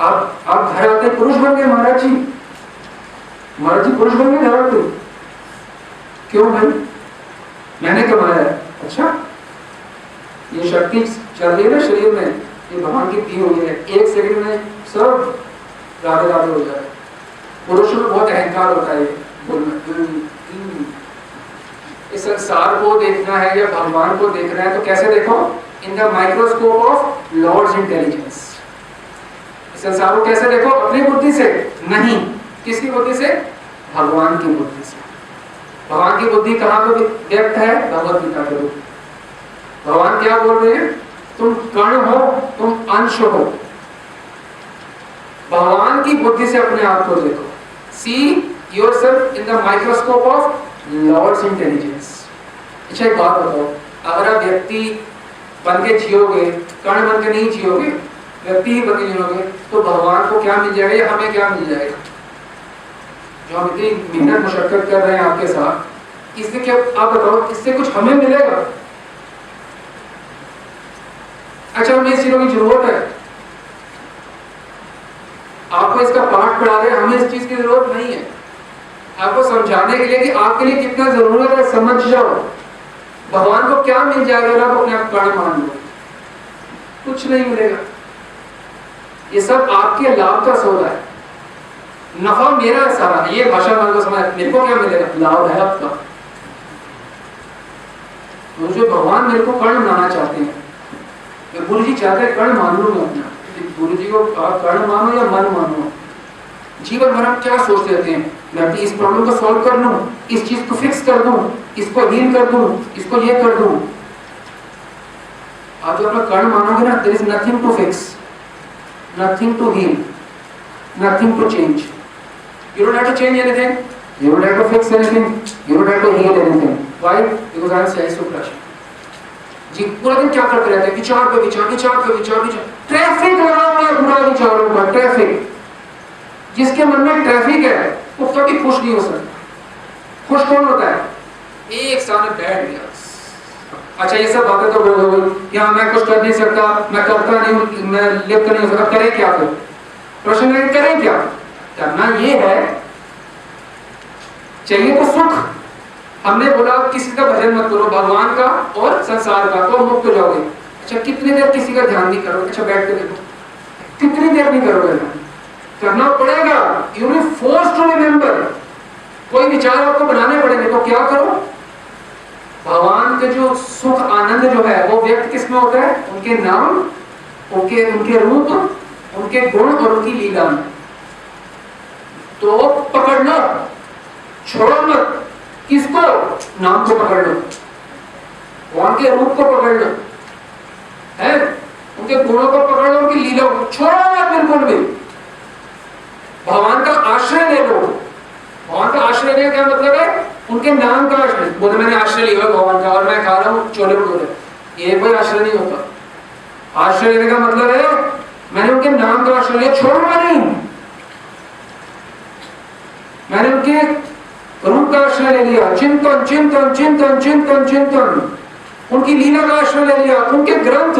आप घर आते पुरुष बन गए। महाराज जी पुरुष बन गए घर आते। क्यों भाई? मैंने कमाया है। अच्छा, ये शक्ति चल रही है ना शरीर में, ये भगवान की दी हुई है। 1 सेकंड में सब राधे राधे हो जाए। पुरुषों में बहुत अहंकार होता है बोलना। इस संसार को देखना है या भगवान को देखना है तो कैसे देखो? In the microscope of lord's intelligence. इस संसार को कैसे देखो? अपनी बुद्धि से नहीं, किसकी बुद्धि से? भगवान की बुद्धि से। भगवान की बुद्धि कहाँ पे व्यक्त है? भगवत गीता के रूप। भगवान क्या बोल रहे हैं? तुम कण हो, तुम अंश हो। भगवान की बुद्धि से अपने आप को देखो। See yourself in the microscope of lord's intelligence. अच्छा एक बात बताओ, अगर आप व्यक्ति बन के जियोगे, कण बन के नहीं जियोगे, व्यक्ति ही बन के जियोगे, तो भगवान को क्या मिल जाएगा या हमें क्या मिल जाएगा? जो हम इतनी मेहनत मशक्कत कर रहे हैं आपके साथ, इससे क्या, आप बताओ, इससे कुछ हमें मिलेगा? अच्छा हमें इस चीजों की जरूरत है, आपको इसका पाठ पढ़ा रहे हैं, हमें इस चीज की जरूरत नहीं है। आपको समझाने के लिए कि आपके लिए कितना जरूरत है, समझ जाओ। भगवान को क्या मिल जाएगा अगर आप अपने आप कण मान लो? कुछ नहीं मिलेगा। ये सब आपके लाभ का सौदा है। नफा मेरा है सारा, ये भाषा मान को समझ, मेरे को क्या मिलेगा? लाभ है आपका। तो जो भगवान मेरे को कर्ण बनाना चाहते हैं, गुरु जी चाहते हैं कर्ण मान लूं मैं अपना। गुरु जी को आप कर्ण मानो या मन मानो, जीवन भर हम क्या सोचते रहते हैं? मैं इस प्रॉब्लम को सॉल्व कर लूं, इस चीज को फिक्स कर दूं, इसको हील कर दूं, इसको ये कर दूं। आप जो अपना कर्ण मानोगे ना, there is nothing to fix, nothing to heal, nothing to change. You don't have to change anything. You don't have to fix anything. You don't have to heal anything. Why? Because I am Sai Suprasha. जी पूरा दिन क्या करते रहते हैं? विचार पे विचार, विचार पे विचार, विचार। ट्रैफिक लगा हुआ है पूरा विचारों का, ट्रैफिक। जिसके मन में ट्रैफिक है वो कभी खुश नहीं हो सकता। खुश कौन होता है? एक सामने बैठ गया। अच्छा ये सब बातें तो बोल हो गई, यहाँ मैं कुछ कर नहीं सकता, मैं करता नहीं हूँ, मैं लिप्त नहीं हो सकता, करें क्या? फिर प्रश्न है करें क्या? करना ये है, चाहिए तो सुख। हमने बोला किसी का भजन मत करो, भगवान का और संसार का, तो मुक्त हो जाओगे। अच्छा कितनी देर किसी का ध्यान नहीं करोगे? अच्छा बैठ के देखो, कितनी देर नहीं करोगे? करना पड़ेगा। You will force to remember. कोई विचार आपको बनाने पड़ेंगे, तो क्या करो? भगवान के जो सुख आनंद जो है वो व्यक्त किसमें होता है? उनके नाम, उनके रूप, उनके गुण और उनकी लीला में। तो पकड़ना, छोड़ो मत। किसको? नाम को पकड़ लो, भगवान के रूप को पकड़ लो, है उनके गुणों को पकड़ लो, उनकी लीला को छोड़ो मत बिल्कुल भी। भगवान का आश्रय ले लो। भगवान का आश्रय लेने का क्या मतलब है? उनके नाम का आश्रय। बोले मैंने आश्रय लिया भगवान का और मैं खा रहा हूँ छोले भटूरे, ये कोई आश्रय नहीं होता। आश्रय लेने का मतलब है मैंने उनके नाम का आश्रय लिया, छोड़ूंगा नहीं। मैंने उनके रूप का आश्रय ले लिया, चिंतन चिंतन चिंतन चिंतन चिंतन, उनकी लीला का आश्रय ले लिया, उनके ग्रंथ,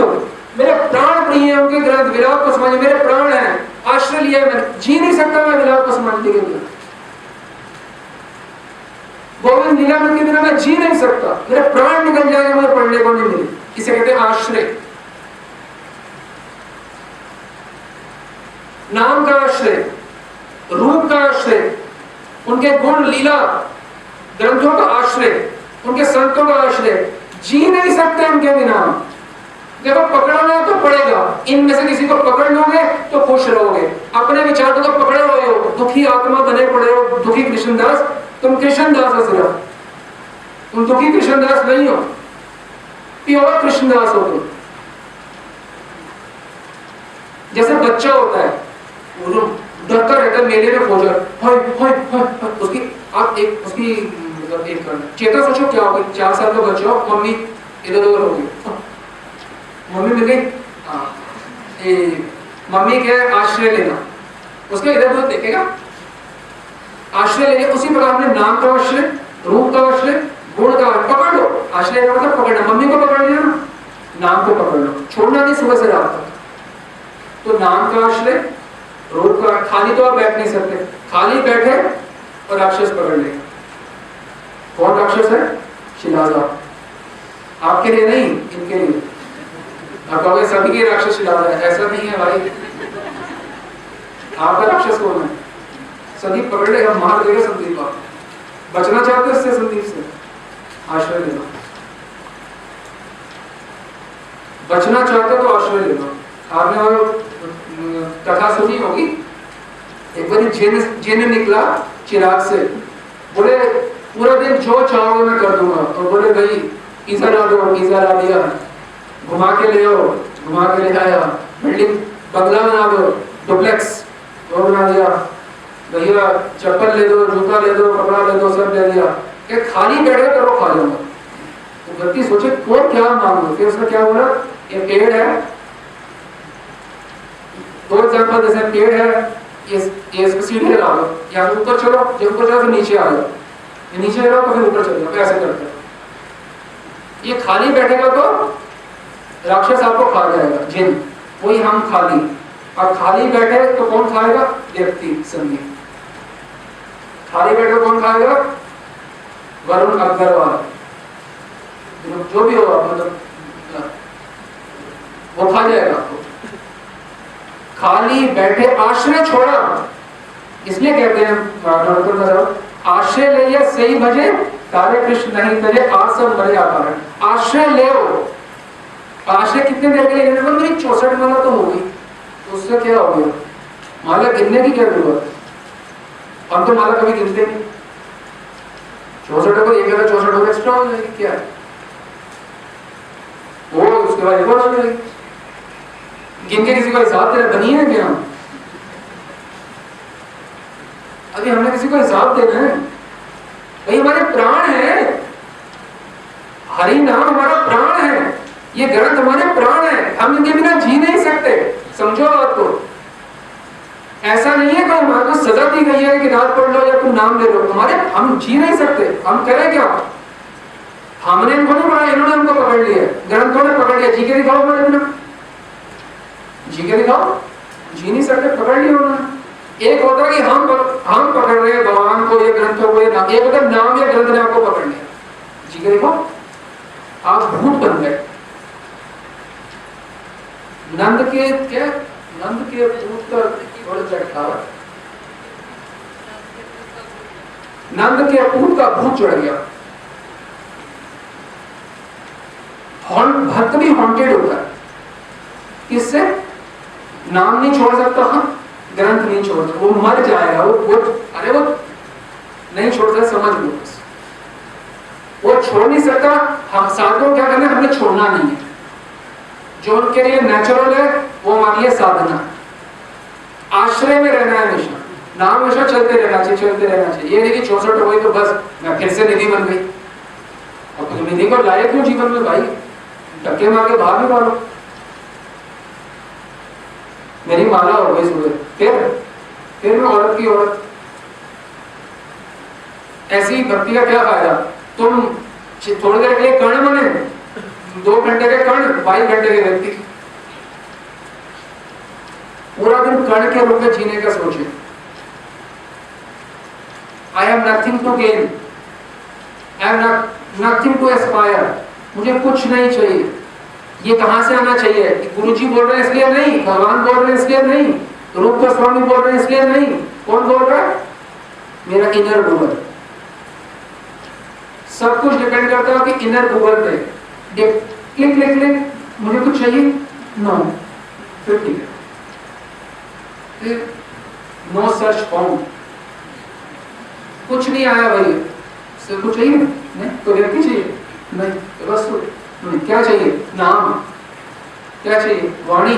मेरे प्राण प्रिय है उनके ग्रंथ, विलाप को समझ मेरे प्राण है, आश्रय लिया। मैं जी नहीं सकता मैं विलाप को समझने के बिना, गोविंद लीलामृत के बिना मैं जी नहीं सकता, मेरे प्राण निकल जाएंगे मुझे पढ़ने को नहीं मिले। इसे कहते हैं आश्रय। नाम का आश्रय, रूप का आश्रय, उनके गुण लीला ग्रंथों का आश्रय, उनके संतों का आश्रय। जी नहीं सकते उनके बिना। देखो पकड़ना तो पड़ेगा, इनमें से किसी को पकड़ लोगे तो खुश रहोगे। अपने विचार को तो पकड़े हुए हो, दुखी आत्मा बने पड़े हो, दुखी कृष्णदास। तुम कृष्णदास हो सिर्फ, तुम दुखी कृष्णदास नहीं हो, प्योर कृष्णदास हो तुम। जैसे बच्चा होता है वो डरता रहता है मेले में खोजा, उसकी आप एक उसकी मतलब एक चेता सोचो क्या होगा। 4 साल का बच्चा हो, मम्मी इधर उधर हो गई, मम्मी मिल गई, मम्मी क्या है आश्रय लेना, उसका इधर उधर देखेगा, आश्रय लेंगे। उसी प्रकार आपने नाम का आश्रय, रूप का आश्रय, गुण का पकड़ लो। आश्रय का मतलब पकड़ना, मम्मी को पकड़ लिया ना, नाम को पकड़ लो, छोड़ना नहीं सुबह से रात तक। तो नाम का आश्रय, रूप का, खाली तो आप बैठ नहीं सकते, खाली बैठे और राक्षस पकड़ ले। कौन राक्षस है? शिलाजा। आपके लिए नहीं, इनके लिए। आप कहोगे सभी के राक्षस शिलाजा है, ऐसा नहीं है भाई। आपका राक्षस कौन है? संदीप पकड़ लेगा, मार देगा संदीप। आप बचना चाहते हो इससे, संदीप से, आश्रय लेना। बचना चाहते हो तो आश्रय लेना। आपने वो कथा सुनी होगी, एक बार जिन निकला चिराग से, बोले पूरा दिन जो चाहोगे मैं कर दूंगा। और बोले भाई पिज़्ज़ा ला दो, पिज़्ज़ा ला दिया, घुमा के ले आओ, घुमा के ले आया, बिल्डिंग बंगला बना दो, डुप्लेक्स वो बना दिया, भैया चप्पल ले दो, जूता ले दो, कपड़ा ले दो, सब ले दिया, कि खाली बैठे करो खा लूंगा। तो व्यक्ति सोचे को क्या मांगो, फिर उसने क्या बोला, ये पेड़ है, दो एग्जाम्पल जैसे पेड़ है, ये सीढ़ी लगा लो, या ऊपर चलो, जब ऊपर चलो तो नीचे आ जाओ, नीचे आ जाओ तो फिर ऊपर चले जाओ, ऐसे करते हैं। ये खाली बैठेगा तो राक्षस आपको खा जाएगा, जिन, वही हम खाली, और खाली बैठे तो कौन खाएगा, व्यक्ति संगी, खाली बैठे कौन खाएगा, वरुण अग्रवाल, जो भी होगा, मतलब वो खा जाएगा आपको। खाली बैठे, आश्रय छोड़ा, इसलिए कहते हैं आश्रय ले सही भजे, तारे कृष्ण नहीं तजे, आसम भरे आकार। आश्रय ले, आश्रय कितने देर के लिए लेने, मेरी 64 माला तो हो गई, तो उससे क्या हो गया, माला गिनने की क्या जरूरत, हम तो माला कभी गिनते नहीं, 64 को 1064 और एक्स्ट्रा हो जाएगी, क्या वो उसके बाद एक और हो जाएगी, गिन के किसी को हिसाब देना बनी है क्या, अभी हमने किसी को हिसाब देना है, भाई हमारे प्राण है, हरि नाम हमारा प्राण है, ये ग्रंथ हमारे प्राण है, हम इनके बिना जी नहीं सकते, समझो बात को। ऐसा नहीं है कि हमारे को सजा दी गई है कि रात पढ़ लो या तुम नाम ले लो, हमारे हम जी नहीं सकते, हम करें क्या, हमने इनको नहीं पढ़ा, इन्होंने हमको पकड़ लिया, ग्रंथों ने पकड़ लिया, जी के दिखाओ हमारे बिना, जी के दिखाओ, जी नहीं सकते, पकड़ लिया उन्होंने। एक होता है कि हम पकड़ रहे हैं भगवान को, ये ग्रंथों को, ये नाम, एक होता है नाम या ग्रंथ ने आपको पकड़ लिया, जी के दिखाओ, आप भूत बन गए। नंद के क्या, नंद के भूत का थोड़ा चढ़ावा, नंद के भूत का भूत चढ़ गया। भक्त भी हॉन्टेड होता है, किससे, नाम नहीं छोड़ सकता, हाँ ग्रंथ नहीं छोड़ सकता, वो मर जाएगा, वो अरे वो नहीं छोड़ सकता, समझ लो, वो छोड़ नहीं सकता। हम साधकों क्या करना है, हमें छोड़ना नहीं है, जो उनके लिए नेचुरल है वो हमारे लिए साधना, आश्रय में रहना है हमेशा, नाम हमेशा चलते रहना चाहिए, चलते रहना चाहिए। ये नहीं कि 64 हो गई तो बस मैं फिर से निधि बन गई, और तुम निधि को लाए क्यों जीवन में भाई, धक्के मार के बाहर निकालो, मेरी माला हो गई सुबह, फिर मैं औरत की औरत, ऐसी भक्ति का क्या फायदा, तुम थोड़ी देर के लिए कर्ण बने, 2 घंटे के कर्ण, 22 घंटे के व्यक्ति, पूरा दिन कर्ण के रूप में जीने का सोचे। I have nothing to gain, I have nothing to aspire, मुझे कुछ नहीं चाहिए। ये कहां से आना चाहिए, गुरुजी बोल रहे हैं इसलिए नहीं, भगवान बोल रहे हैं इसलिए नहीं, रूप गोस्वामी बोल रहे हैं इसलिए नहीं, कौन बोल रहा है, मेरा इनर गूगल। सब कुछ डिपेंड करता है कि इनर गूगल पे क्लिक क्लिक क्लिक, मुझे कुछ चाहिए, नो, फिर ठीक है, नो सर्च फाउंड, कुछ नहीं आया भाई, सिर्फ कुछ चाहिए नहीं, तो व्यक्ति चाहिए नहीं, तो बस नहीं, क्या चाहिए, नाम, क्या चाहिए, वाणी,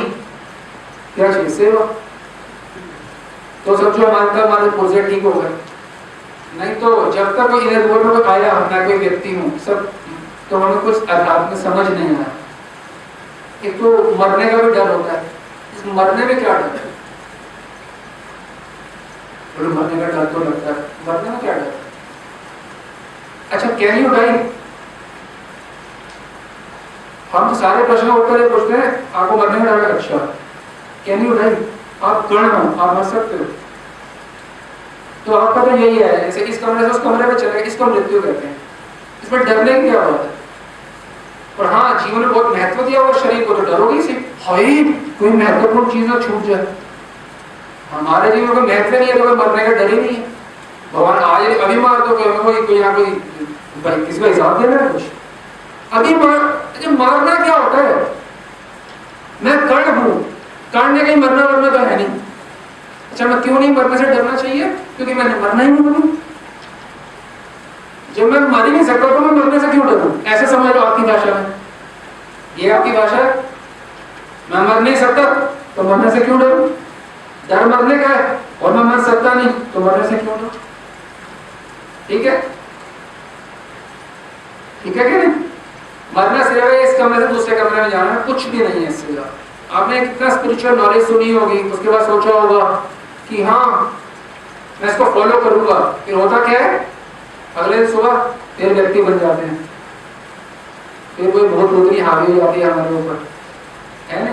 क्या चाहिए, सेवा, तो समझो हमारे पुर्जे ठीक हो गए। नहीं तो जब तक कोई इनर गूगल में आया, मैं कोई व्यक्ति हूँ सब, तो हमें कुछ अध्यात्म समझ नहीं आया। एक तो मरने का भी डर होता है, इस मरने में क्या डर है, मरने का डर तो लगता है, मरने में क्या डर है, अच्छा कैन यू डाई, हम तो सारे प्रश्न उत्तर पूछते हैं, आपको मरने में डर है, अच्छा कैन यू डाई, आप कर्ण हो, आप मर सकते हो, तो आपका तो यही है, जैसे इस कमरे से उस कमरे में चले, इसको मृत्यु कहते हैं, इसमें डरने की क्या बात है। और हाँ, जीवन में बहुत महत्व दिया हुआ शरीर को, तो डरोगे इसे, हाय कोई महत्वपूर्ण चीज ना छूट जाए, हमारे जीवन में महत्व नहीं है तो मरने का डर ही नहीं है। भगवान आज अभी मार दो, कोई यहाँ कोई किसी को हिसाब देना है कुछ, अभी मारना क्या होता है, मैं कर्ण हूं, कर्ण ने कहीं मरना वरना तो है नहीं, अच्छा, मैं क्यों नहीं मरने से डरना चाहिए? क्योंकि मैंने मरना ही नहीं है। जब मैं मर ही नहीं सकता तो मैं मरने से क्यों डरूं? ऐसे समझ लो आपकी भाषा में, ये आपकी भाषा है। मैं मर नहीं सकता तो मरने से क्यों डरूं? डर मरने का है और मैं मर सकता नहीं तो मरने से क्यों डरूं? ठीक है, ठीक है कि नहीं? मरना सिर्फ है इस कमरे से दूसरे कमरे में जाना, कुछ भी नहीं है इससे ज्यादा। आपने कितना स्पिरिचुअल नॉलेज सुनी होगी, उसके बाद सोचा होगा कि हाँ मैं इसको फॉलो करूंगा, फिर होता क्या है? अगले दिन सुबह फिर व्यक्ति बन जाते हैं, फिर कोई बहुत उतनी हावी हो जाती है हमारे ऊपर, है ना?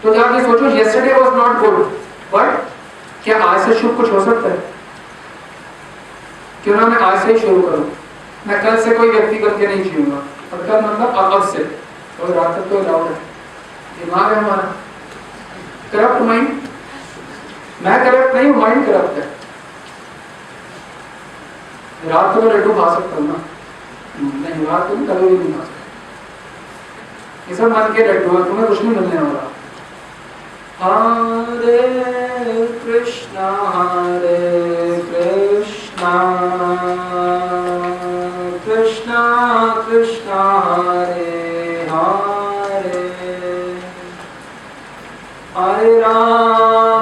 तो जब ये सोचो yesterday was not good, but क्या आज से शुभ कुछ हो सकता है? क्यों ना मैं आज से ही शुरू करूं? मैं कल से कोई व्यक्ति बन के नहीं जीऊंगा, और कल मतलब अब से, और रात तक तो अलाउड है। दिमाग है हमारा करप्ट माइंड, मैं करप्ट नहीं हूं, माइंड करप्ट है। रात को तो लड्डू खा सकता हूँ ना, नहीं रात को कभी भी नहीं खा सकता। ये सब मन के लड्डू है, तुम्हें कुछ नहीं मिलने वाला। हरे कृष्णा कृष्णा कृष्णा हरे हरे, हरे राम